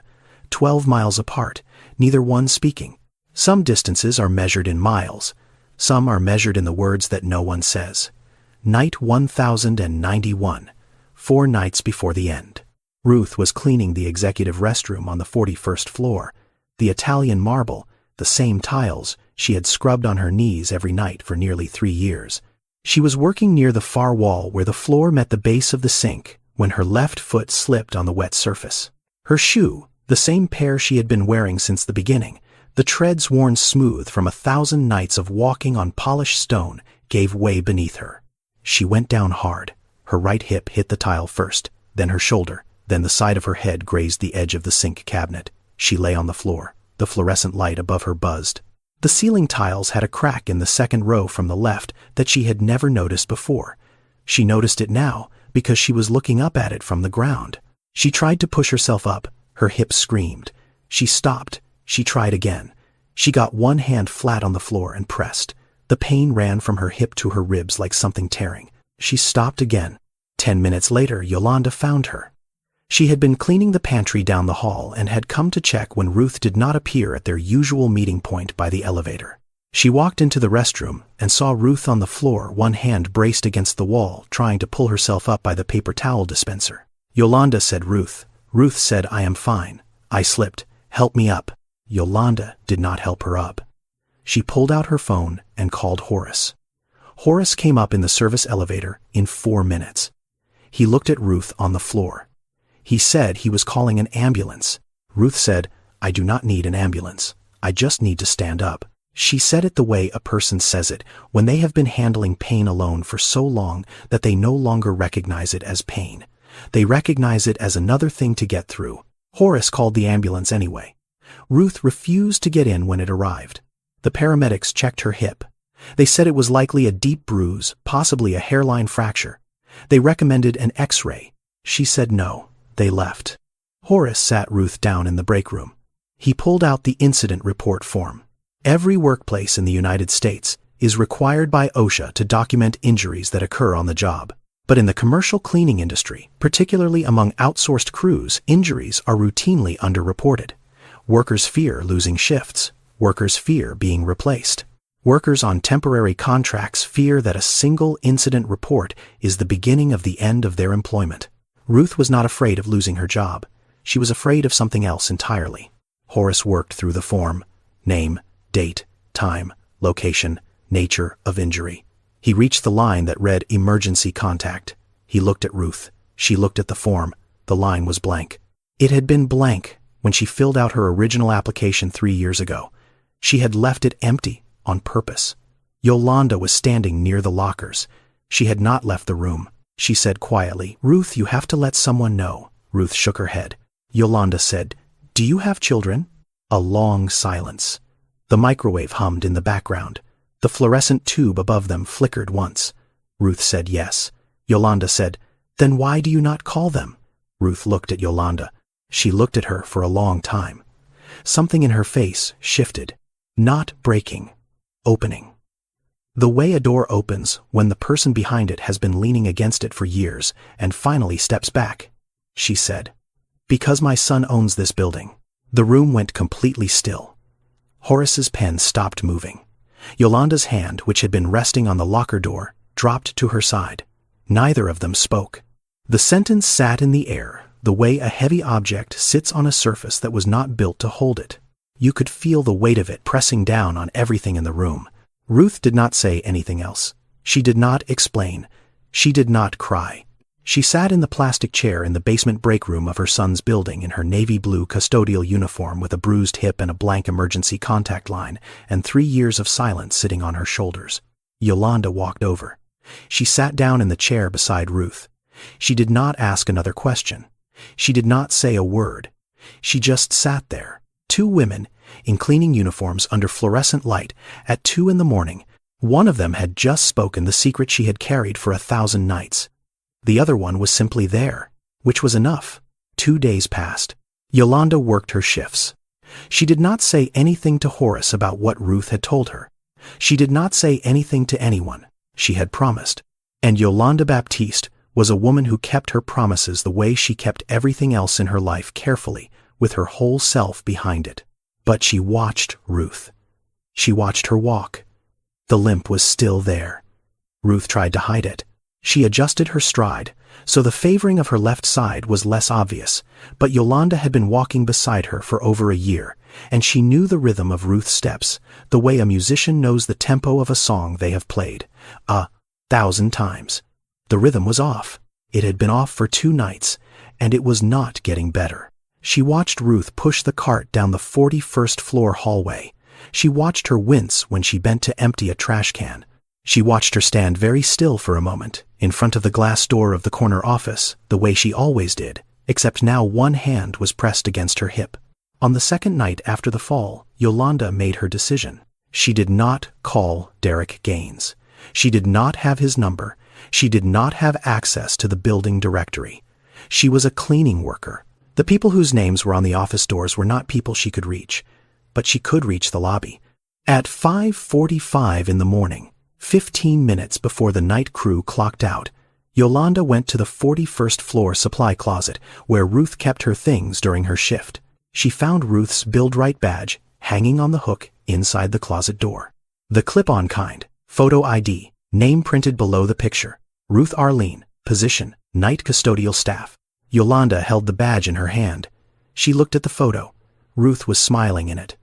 12 miles apart, neither one speaking. Some distances are measured in miles. Some are measured in the words that no one says. Night 1091, 4 nights before the end. Ruth was cleaning the executive restroom on the 41st floor. The Italian marble, the same tiles, she had scrubbed on her knees every night for nearly 3 years. She was working near the far wall where the floor met the base of the sink when her left foot slipped on the wet surface. Her shoe, the same pair she had been wearing since the beginning, the treads worn smooth from 1,000 nights of walking on polished stone, gave way beneath her. She went down hard. Her right hip hit the tile first, then her shoulder, then the side of her head grazed the edge of the sink cabinet. She lay on the floor. The fluorescent light above her buzzed. The ceiling tiles had a crack in the second row from the left that she had never noticed before. She noticed it now because she was looking up at it from the ground. She tried to push herself up. Her hips screamed. She stopped. She tried again. She got one hand flat on the floor and pressed. The pain ran from her hip to her ribs like something tearing. She stopped again. 10 minutes later, Yolanda found her. She had been cleaning the pantry down the hall and had come to check when Ruth did not appear at their usual meeting point by the elevator. She walked into the restroom and saw Ruth on the floor, one hand braced against the wall, trying to pull herself up by the paper towel dispenser. Yolanda said Ruth. Ruth said, "I am fine. I slipped. Help me up." Yolanda did not help her up. She pulled out her phone and called Horace. Horace came up in the service elevator in 4 minutes. He looked at Ruth on the floor. He said he was calling an ambulance. Ruth said, "I do not need an ambulance. I just need to stand up." She said it the way a person says it when they have been handling pain alone for so long that they no longer recognize it as pain. They recognize it as another thing to get through. Horace called the ambulance anyway. Ruth refused to get in when it arrived. The paramedics checked her hip. They said it was likely a deep bruise, possibly a hairline fracture. They recommended an X-ray. She said no. They left. Horace sat Ruth down in the break room. He pulled out the incident report form. Every workplace in the United States is required by OSHA to document injuries that occur on the job. But in the commercial cleaning industry, particularly among outsourced crews, injuries are routinely underreported. Workers fear losing shifts. Workers fear being replaced. Workers on temporary contracts fear that a single incident report is the beginning of the end of their employment. Ruth was not afraid of losing her job. She was afraid of something else entirely. Horace worked through the form. Name, date, time, location, nature of injury. He reached the line that read emergency contact. He looked at Ruth. She looked at the form. The line was blank. It had been blank when she filled out her original application 3 years ago. She had left it empty on purpose. Yolanda was standing near the lockers. She had not left the room. She said quietly, "Ruth, you have to let someone know." Ruth shook her head. Yolanda said, "Do you have children?" A long silence. The microwave hummed in the background. The fluorescent tube above them flickered once. Ruth said yes. Yolanda said, "Then why do you not call them?" Ruth looked at Yolanda. She looked at her for a long time. Something in her face shifted. Not breaking. Opening. The way a door opens when the person behind it has been leaning against it for years and finally steps back, she said. "Because my son owns this building." The room went completely still. Horace's pen stopped moving. Yolanda's hand, which had been resting on the locker door, dropped to her side. Neither of them spoke. The sentence sat in the air, the way a heavy object sits on a surface that was not built to hold it. You could feel the weight of it pressing down on everything in the room. Ruth did not say anything else. She did not explain. She did not cry. She sat in the plastic chair in the basement break room of her son's building in her navy blue custodial uniform with a bruised hip and a blank emergency contact line, and 3 years of silence sitting on her shoulders. Yolanda walked over. She sat down in the chair beside Ruth. She did not ask another question. She did not say a word. She just sat there. 2 women, in cleaning uniforms under fluorescent light, at 2 in the morning. One of them had just spoken the secret she had carried for 1,000 nights. The other one was simply there, which was enough. 2 days passed. Yolanda worked her shifts. She did not say anything to Horace about what Ruth had told her. She did not say anything to anyone. She had promised. And Yolanda Baptiste was a woman who kept her promises the way she kept everything else in her life carefully, with her whole self behind it. But she watched Ruth. She watched her walk. The limp was still there. Ruth tried to hide it. She adjusted her stride, so the favoring of her left side was less obvious, but Yolanda had been walking beside her for over a year, and she knew the rhythm of Ruth's steps, the way a musician knows the tempo of a song they have played 1,000 times. The rhythm was off. It had been off for 2 nights, and it was not getting better. She watched Ruth push the cart down the 41st floor hallway. She watched her wince when she bent to empty a trash can. She watched her stand very still for a moment, in front of the glass door of the corner office, the way she always did, except now one hand was pressed against her hip. On the second night after the fall, Yolanda made her decision. She did not call Derek Gaines. She did not have his number. She did not have access to the building directory. She was a cleaning worker. The people whose names were on the office doors were not people she could reach, but she could reach the lobby. At 5:45 in the morning, 15 minutes before the night crew clocked out, Yolanda went to the 41st floor supply closet where Ruth kept her things during her shift. She found Ruth's Build Right badge hanging on the hook inside the closet door. The clip-on kind, photo ID, name printed below the picture. Ruth Arlene, position, night custodial staff. Yolanda held the badge in her hand. She looked at the photo. Ruth was smiling in it.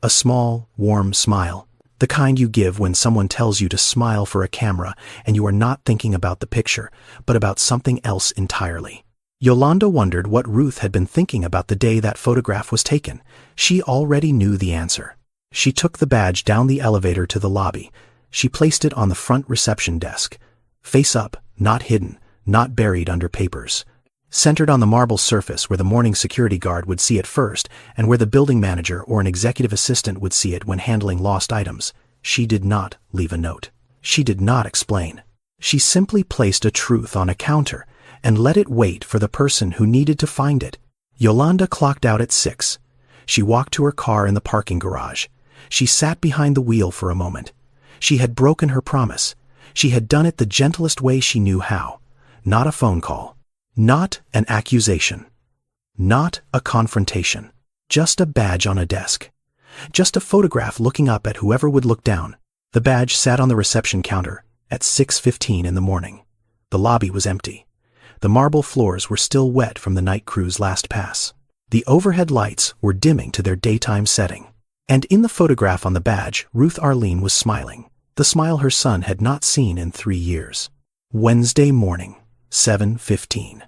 A small, warm smile. The kind you give when someone tells you to smile for a camera and you are not thinking about the picture, but about something else entirely. Yolanda wondered what Ruth had been thinking about the day that photograph was taken. She already knew the answer. She took the badge down the elevator to the lobby. She placed it on the front reception desk. Face up, not hidden, not buried under papers. Centered on the marble surface where the morning security guard would see it first and where the building manager or an executive assistant would see it when handling lost items. She did not leave a note. She did not explain. She simply placed a truth on a counter and let it wait for the person who needed to find it. Yolanda clocked out at 6. She walked to her car in the parking garage. She sat behind the wheel for a moment. She had broken her promise. She had done it the gentlest way she knew how. Not a phone call. Not an accusation. Not a confrontation. Just a badge on a desk. Just a photograph looking up at whoever would look down. The badge sat on the reception counter at 6:15 in the morning. The lobby was empty. The marble floors were still wet from the night crew's last pass. The overhead lights were dimming to their daytime setting. And in the photograph on the badge, Ruth Arlene was smiling. The smile her son had not seen in 3 years. Wednesday morning, 7:15.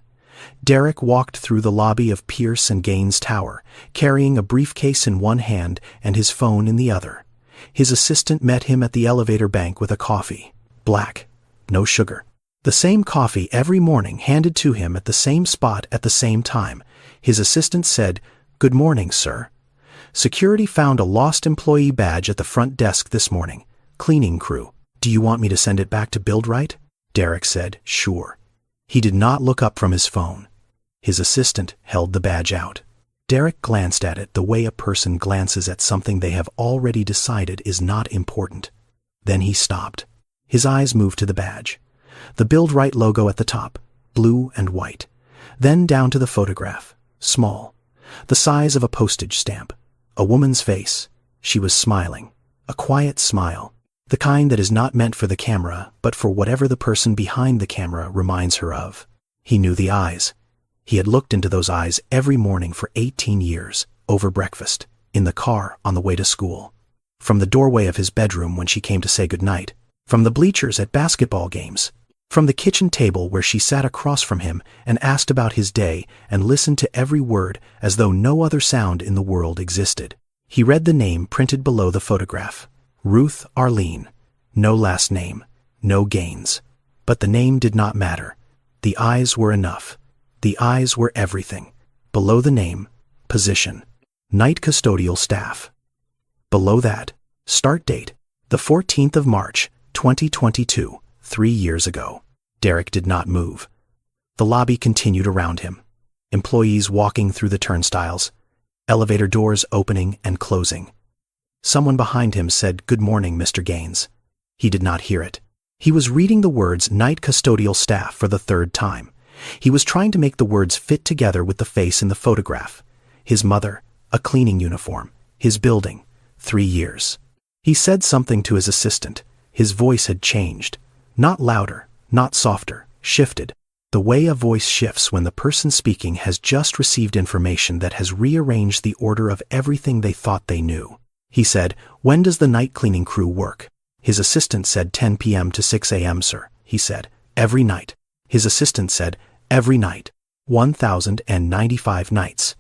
Derek walked through the lobby of Pierce and Gaines Tower, carrying a briefcase in one hand and his phone in the other. His assistant met him at the elevator bank with a coffee. Black. No sugar. The same coffee every morning handed to him at the same spot at the same time. His assistant said, "Good morning, sir. Security found a lost employee badge at the front desk this morning. Cleaning crew. Do you want me to send it back to Build Right?" Derek said, sure. He did not look up from his phone. His assistant held the badge out. Derek glanced at it the way a person glances at something they have already decided is not important. Then he stopped. His eyes moved to the badge. The Build Right logo at the top, blue and white. Then down to the photograph, small, the size of a postage stamp. A woman's face. She was smiling. A quiet smile. The kind that is not meant for the camera, but for whatever the person behind the camera reminds her of. He knew the eyes. He had looked into those eyes every morning for 18 years, over breakfast, in the car on the way to school. From the doorway of his bedroom when she came to say goodnight. From the bleachers at basketball games. From the kitchen table where she sat across from him and asked about his day and listened to every word as though no other sound in the world existed. He read the name printed below the photograph. Ruth Arlene. No last name. No Gaines. But the name did not matter. The eyes were enough. The eyes were everything. Below the name, position. Night custodial staff. Below that, start date, the 14th of March, 2022, 3 years ago. Derek did not move. The lobby continued around him. Employees walking through the turnstiles. Elevator doors opening and closing. Someone behind him said, "Good morning, Mr. Gaines." He did not hear it. He was reading the words night custodial staff for the third time. He was trying to make the words fit together with the face in the photograph. His mother, a cleaning uniform, his building, 3 years. He said something to his assistant. His voice had changed. Not louder, not softer, shifted. The way a voice shifts when the person speaking has just received information that has rearranged the order of everything they thought they knew. He said, "When does the night cleaning crew work?" His assistant said 10 p.m. to 6 a.m., sir. He said, "Every night." His assistant said, "Every night. 1,095 nights."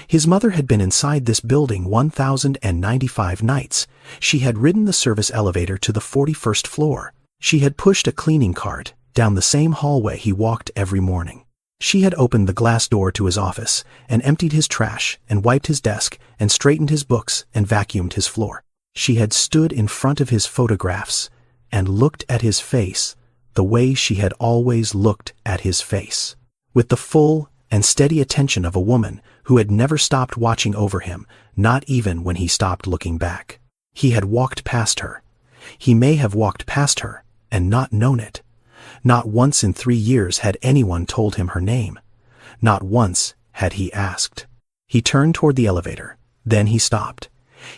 His mother had been inside this building 1,095 nights. She had ridden the service elevator to the 41st floor. She had pushed a cleaning cart down the same hallway he walked every morning. She had opened the glass door to his office and emptied his trash and wiped his desk and straightened his books and vacuumed his floor. She had stood in front of his photographs and looked at his face the way she had always looked at his face, with the full and steady attention of a woman who had never stopped watching over him, not even when he stopped looking back. He had walked past her. He may have walked past her and not known it. Not once in 3 years had anyone told him her name. Not once had he asked. He turned toward the elevator. Then he stopped.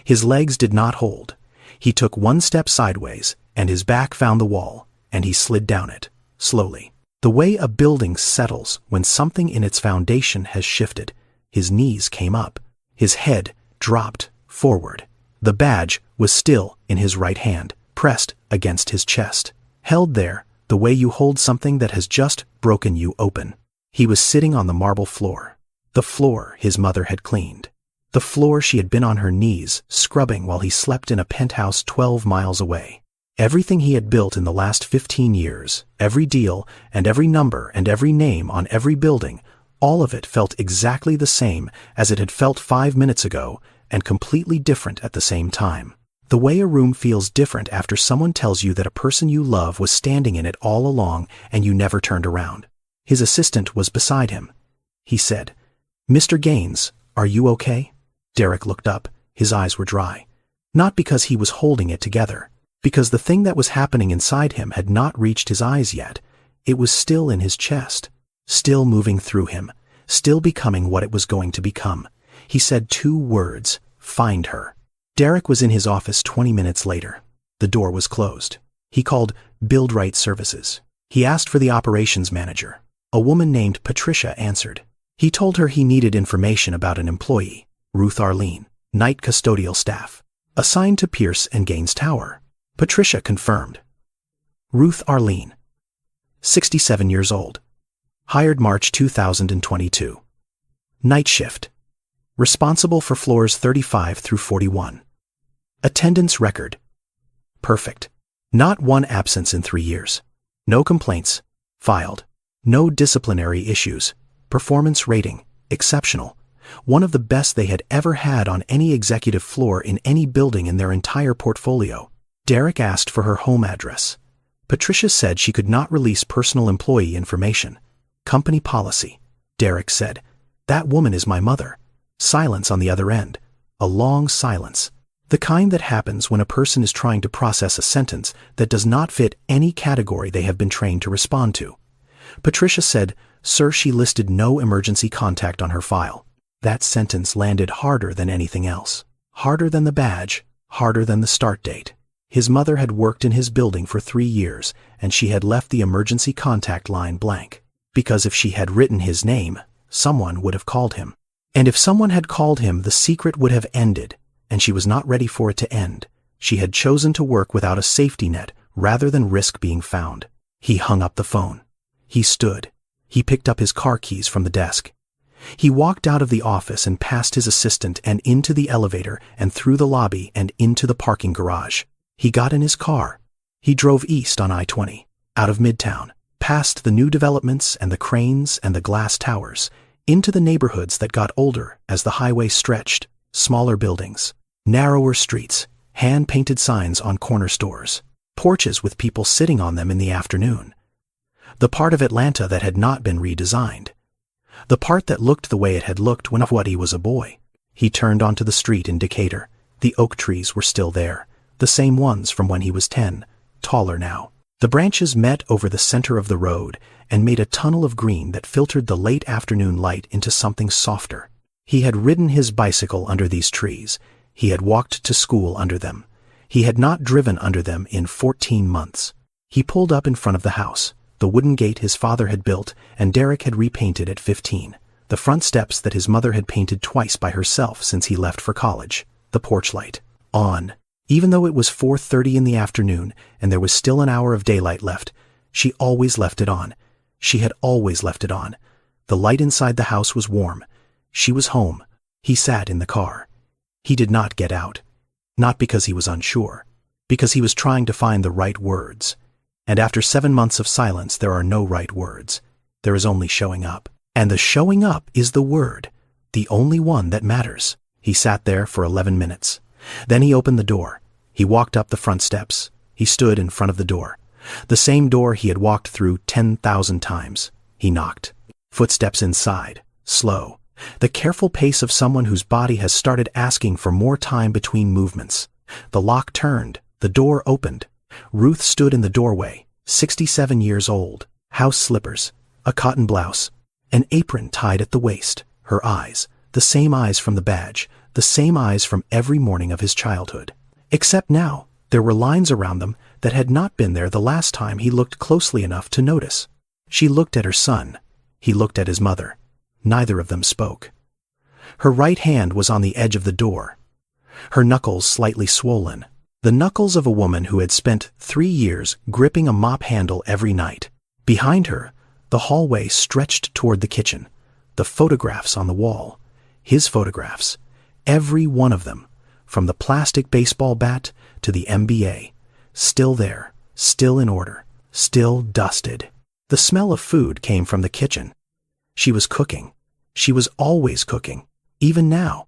His legs did not hold. He took one step sideways, and his back found the wall, and he slid down it, slowly. The way a building settles when something in its foundation has shifted. His knees came up. His head dropped forward. The badge was still in his right hand, pressed against his chest, held there the way you hold something that has just broken you open. He was sitting on the marble floor, the floor his mother had cleaned, the floor she had been on her knees scrubbing while he slept in a penthouse 12 miles away. Everything he had built in the last 15 years, every deal and every number and every name on every building, all of it felt exactly the same as it had felt 5 minutes ago and completely different at the same time. The way a room feels different after someone tells you that a person you love was standing in it all along and you never turned around. His assistant was beside him. He said, "Mr. Gaines, are you okay?" Derek looked up. His eyes were dry. Not because he was holding it together, because the thing that was happening inside him had not reached his eyes yet. It was still in his chest, still moving through him, still becoming what it was going to become. He said 2 words, "Find her." Derek was in his office 20 minutes later. The door was closed. He called Build Right Services. He asked for the operations manager. A woman named Patricia answered. He told her he needed information about an employee, Ruth Arlene, night custodial staff, assigned to Pierce and Gaines Tower. Patricia confirmed. Ruth Arlene, 67 years old. Hired March 2022. Night shift. Responsible for floors 35 through 41. Attendance record. Perfect. Not one absence in 3 years. No complaints. Filed. No disciplinary issues. Performance rating. Exceptional. One of the best they had ever had on any executive floor in any building in their entire portfolio. Derek asked for her home address. Patricia said she could not release personal employee information. Company policy. Derek said, "That woman is my mother." Silence on the other end. A long silence. The kind that happens when a person is trying to process a sentence that does not fit any category they have been trained to respond to. Patricia said, "Sir, she listed no emergency contact on her file." That sentence landed harder than anything else. Harder than the badge, harder than the start date. His mother had worked in his building for 3 years, and she had left the emergency contact line blank. Because if she had written his name, someone would have called him. And if someone had called him, the secret would have ended, and she was not ready for it to end. She had chosen to work without a safety net rather than risk being found. He hung up the phone. He stood. He picked up his car keys from the desk. He walked out of the office and past his assistant and into the elevator and through the lobby and into the parking garage. He got in his car. He drove east on I-20, out of Midtown, past the new developments and the cranes and the glass towers, into the neighborhoods that got older as the highway stretched, smaller buildings, narrower streets, hand-painted signs on corner stores, porches with people sitting on them in the afternoon. The part of Atlanta that had not been redesigned. The part that looked the way it had looked when he was a boy. He turned onto the street in Decatur. The oak trees were still there, the same ones from when he was 10, taller now. The branches met over the center of the road and made a tunnel of green that filtered the late afternoon light into something softer. He had ridden his bicycle under these trees. He had walked to school under them. He had not driven under them in 14 months. He pulled up in front of the house, the wooden gate his father had built and Derek had repainted at 15, the front steps that his mother had painted twice by herself since he left for college, the porch light, on. Even though it was 4:30 in the afternoon and there was still an hour of daylight left, she always left it on. She had always left it on. The light inside the house was warm. She was home. He sat in the car. He did not get out. Not because he was unsure. Because he was trying to find the right words. And after 7 months of silence, there are no right words. There is only showing up. And the showing up is the word, the only one that matters. He sat there for 11 minutes. Then he opened the door. He walked up the front steps. He stood in front of the door. The same door he had walked through 10,000 times. He knocked. Footsteps inside. Slow. The careful pace of someone whose body has started asking for more time between movements. The lock turned. The door opened. Ruth stood in the doorway, 67 years old. House slippers. A cotton blouse. An apron tied at the waist. Her eyes. The same eyes from the badge. The same eyes from every morning of his childhood. Except now, there were lines around them that had not been there the last time he looked closely enough to notice. She looked at her son. He looked at his mother. Neither of them spoke. Her right hand was on the edge of the door. Her knuckles slightly swollen. The knuckles of a woman who had spent 3 years gripping a mop handle every night. Behind her, the hallway stretched toward the kitchen. The photographs on the wall. His photographs. Every one of them, from the plastic baseball bat to the MBA, still there, still in order, still dusted. The smell of food came from the kitchen. She was cooking. She was always cooking, even now.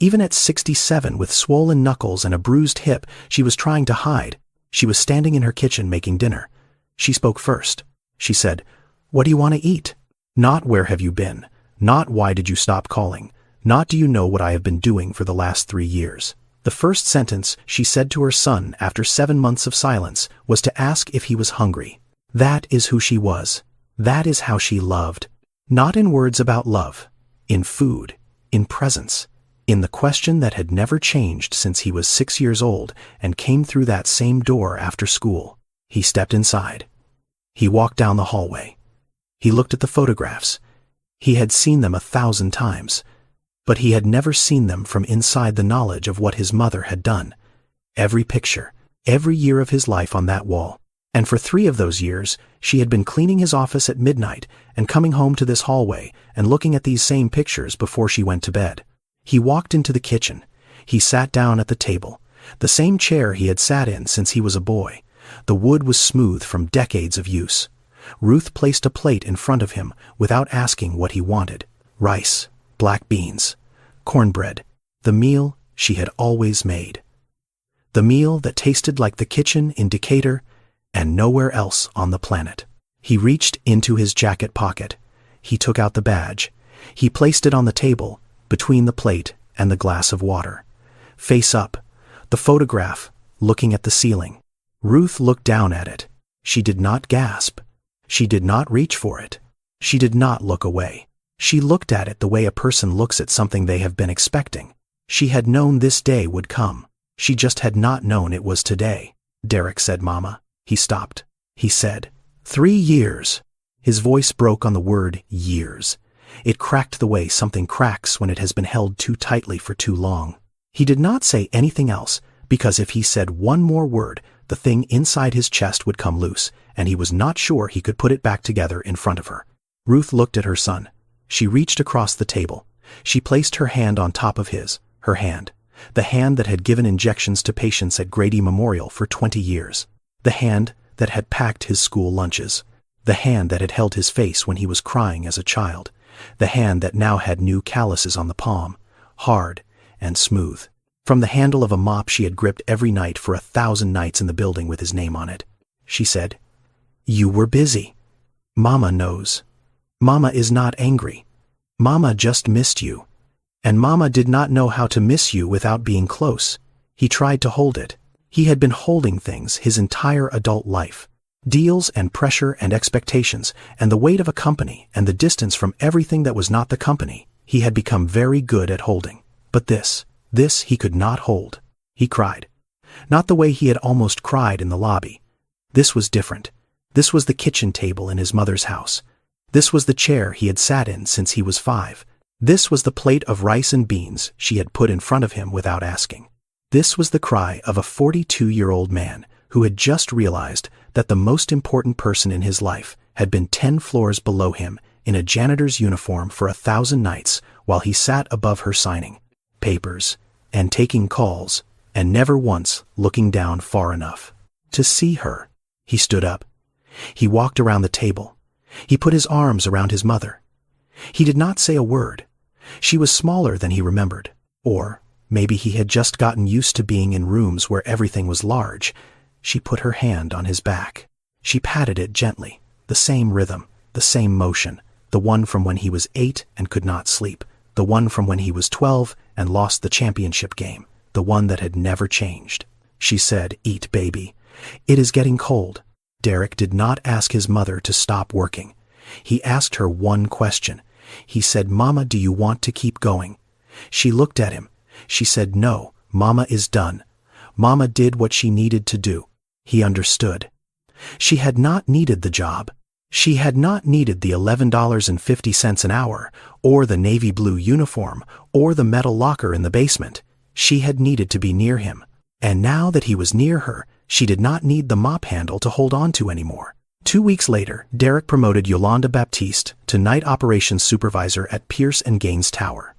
Even at 67 with swollen knuckles and a bruised hip, she was trying to hide. She was standing in her kitchen making dinner. She spoke first. She said, "What do you want to eat?" Not "Where have you been?" Not "Why did you stop calling?" Not "Do you know what I have been doing for the last 3 years?" The first sentence she said to her son after 7 months of silence was to ask if he was hungry. That is who she was. That is how she loved. Not in words about love, in food, in presence, in the question that had never changed since he was 6 years old and came through that same door after school. He stepped inside. He walked down the hallway. He looked at the photographs. He had seen them 1,000 times. But he had never seen them from inside the knowledge of what his mother had done. Every picture, every year of his life on that wall. And for 3 of those years, she had been cleaning his office at midnight and coming home to this hallway and looking at these same pictures before she went to bed. He walked into the kitchen. He sat down at the table, the same chair he had sat in since he was a boy. The wood was smooth from decades of use. Ruth placed a plate in front of him without asking what he wanted. Rice, black beans, cornbread, the meal she had always made. The meal that tasted like the kitchen in Decatur and nowhere else on the planet. He reached into his jacket pocket. He took out the badge. He placed it on the table, between the plate and the glass of water. Face up, the photograph, looking at the ceiling. Ruth looked down at it. She did not gasp. She did not reach for it. She did not look away. She looked at it the way a person looks at something they have been expecting. She had known this day would come. She just had not known it was today. Derek said, "Mama." He stopped. He said, 3 years. His voice broke on the word years. It cracked the way something cracks when it has been held too tightly for too long. He did not say anything else, because if he said one more word, the thing inside his chest would come loose, and he was not sure he could put it back together in front of her. Ruth looked at her son. She reached across the table. She placed her hand on top of his, her hand, the hand that had given injections to patients at Grady Memorial for 20 years, the hand that had packed his school lunches, the hand that had held his face when he was crying as a child, the hand that now had new calluses on the palm, hard and smooth. From the handle of a mop she had gripped every night for 1,000 nights in the building with his name on it. She said, "You were busy. Mama knows. Mama is not angry. Mama just missed you. And Mama did not know how to miss you without being close." He tried to hold it. He had been holding things his entire adult life. Deals and pressure and expectations and the weight of a company and the distance from everything that was not the company. He had become very good at holding. But this he could not hold. He cried. Not the way he had almost cried in the lobby. This was different. This was the kitchen table in his mother's house. This was the chair he had sat in since he was 5. This was the plate of rice and beans she had put in front of him without asking. This was the cry of a 42-year-old man who had just realized that the most important person in his life had been 10 floors below him in a janitor's uniform for 1,000 nights while he sat above her signing papers and taking calls and never once looking down far enough to see her. He stood up. He walked around the table. He put his arms around his mother. He did not say a word. She was smaller than he remembered, or maybe he had just gotten used to being in rooms where everything was large. She put her hand on his back. She patted it gently, the same rhythm, the same motion, the one from when he was 8 and could not sleep, the one from when he was 12 and lost the championship game, the one that had never changed. She said, "Eat, baby. It is getting cold." Derek did not ask his mother to stop working. He asked her one question. He said, "Mama, do you want to keep going?" She looked at him. She said, "No, Mama is done." Mama did what she needed to do. He understood. She had not needed the job. She had not needed the $11.50 an hour, or the navy blue uniform, or the metal locker in the basement. She had needed to be near him. And now that he was near her, she did not need the mop handle to hold on to anymore. 2 weeks later, Derek promoted Yolanda Baptiste to night operations supervisor at Pierce & Gaines Tower.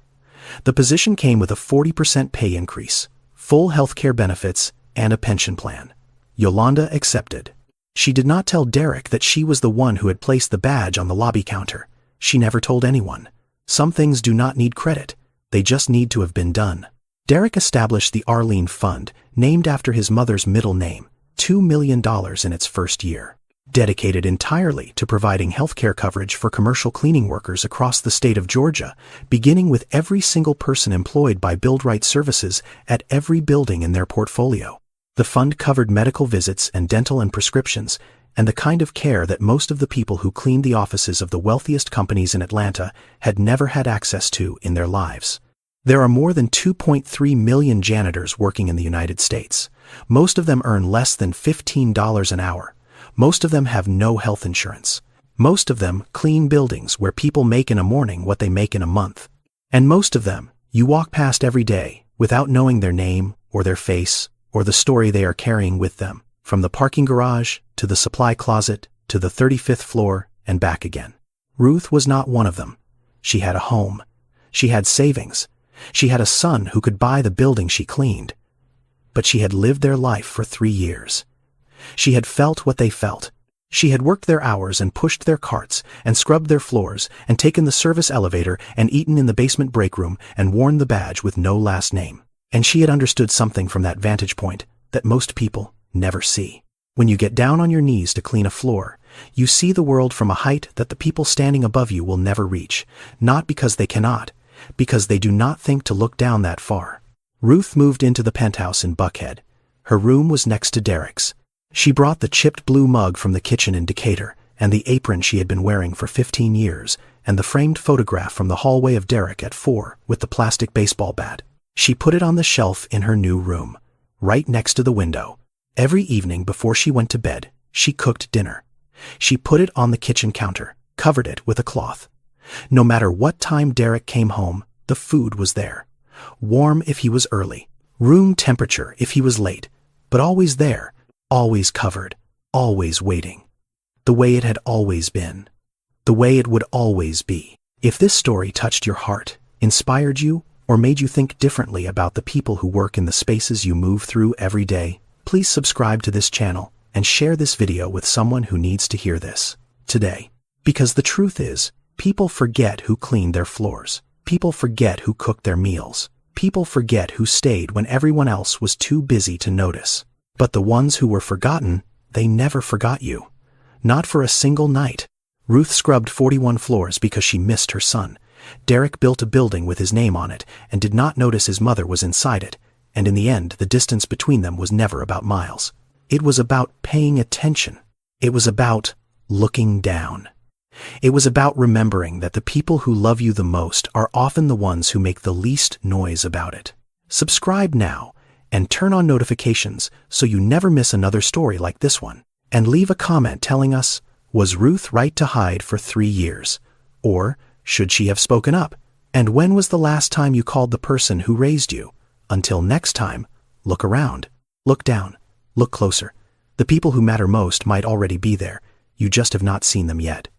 The position came with a 40% pay increase, full health care benefits, and a pension plan. Yolanda accepted. She did not tell Derek that she was the one who had placed the badge on the lobby counter. She never told anyone. Some things do not need credit. They just need to have been done. Derek established the Arlene Fund, named after his mother's middle name, $2 million in its first year. Dedicated entirely to providing healthcare coverage for commercial cleaning workers across the state of Georgia, beginning with every single person employed by Build-Right Services at every building in their portfolio. The fund covered medical visits and dental and prescriptions, and the kind of care that most of the people who cleaned the offices of the wealthiest companies in Atlanta had never had access to in their lives. There are more than 2.3 million janitors working in the United States. Most of them earn less than $15 an hour. Most of them have no health insurance. Most of them clean buildings where people make in a morning what they make in a month. And most of them, you walk past every day without knowing their name or their face or the story they are carrying with them, from the parking garage to the supply closet to the 35th floor and back again. Ruth was not one of them. She had a home. She had savings. She had a son who could buy the building she cleaned. But she had lived their life for 3 years. She had felt what they felt. She had worked their hours and pushed their carts and scrubbed their floors and taken the service elevator and eaten in the basement break room and worn the badge with no last name. And she had understood something from that vantage point that most people never see. When you get down on your knees to clean a floor, you see the world from a height that the people standing above you will never reach, not because they cannot, because they do not think to look down that far. Ruth moved into the penthouse in Buckhead. Her room was next to Derek's. She brought the chipped blue mug from the kitchen in Decatur, and the apron she had been wearing for 15 years, and the framed photograph from the hallway of Derek at 4 with the plastic baseball bat. She put it on the shelf in her new room, right next to the window. Every evening before she went to bed, she cooked dinner. She put it on the kitchen counter, covered it with a cloth. No matter what time Derek came home, the food was there. Warm if he was early, room temperature if he was late, but always there, always covered, always waiting. The way it had always been. The way it would always be. If this story touched your heart, inspired you, or made you think differently about the people who work in the spaces you move through every day, please subscribe to this channel and share this video with someone who needs to hear this today. Because the truth is, people forget who cleaned their floors. People forget who cooked their meals. People forget who stayed when everyone else was too busy to notice. But the ones who were forgotten, they never forgot you. Not for a single night. Ruth scrubbed 41 floors because she missed her son. Derek built a building with his name on it and did not notice his mother was inside it. And in the end, the distance between them was never about miles. It was about paying attention. It was about looking down. It was about remembering that the people who love you the most are often the ones who make the least noise about it. Subscribe now and turn on notifications so you never miss another story like this one. And leave a comment telling us, was Ruth right to hide for 3 years? Or should she have spoken up? And when was the last time you called the person who raised you? Until next time, look around, look down, look closer. The people who matter most might already be there. You just have not seen them yet.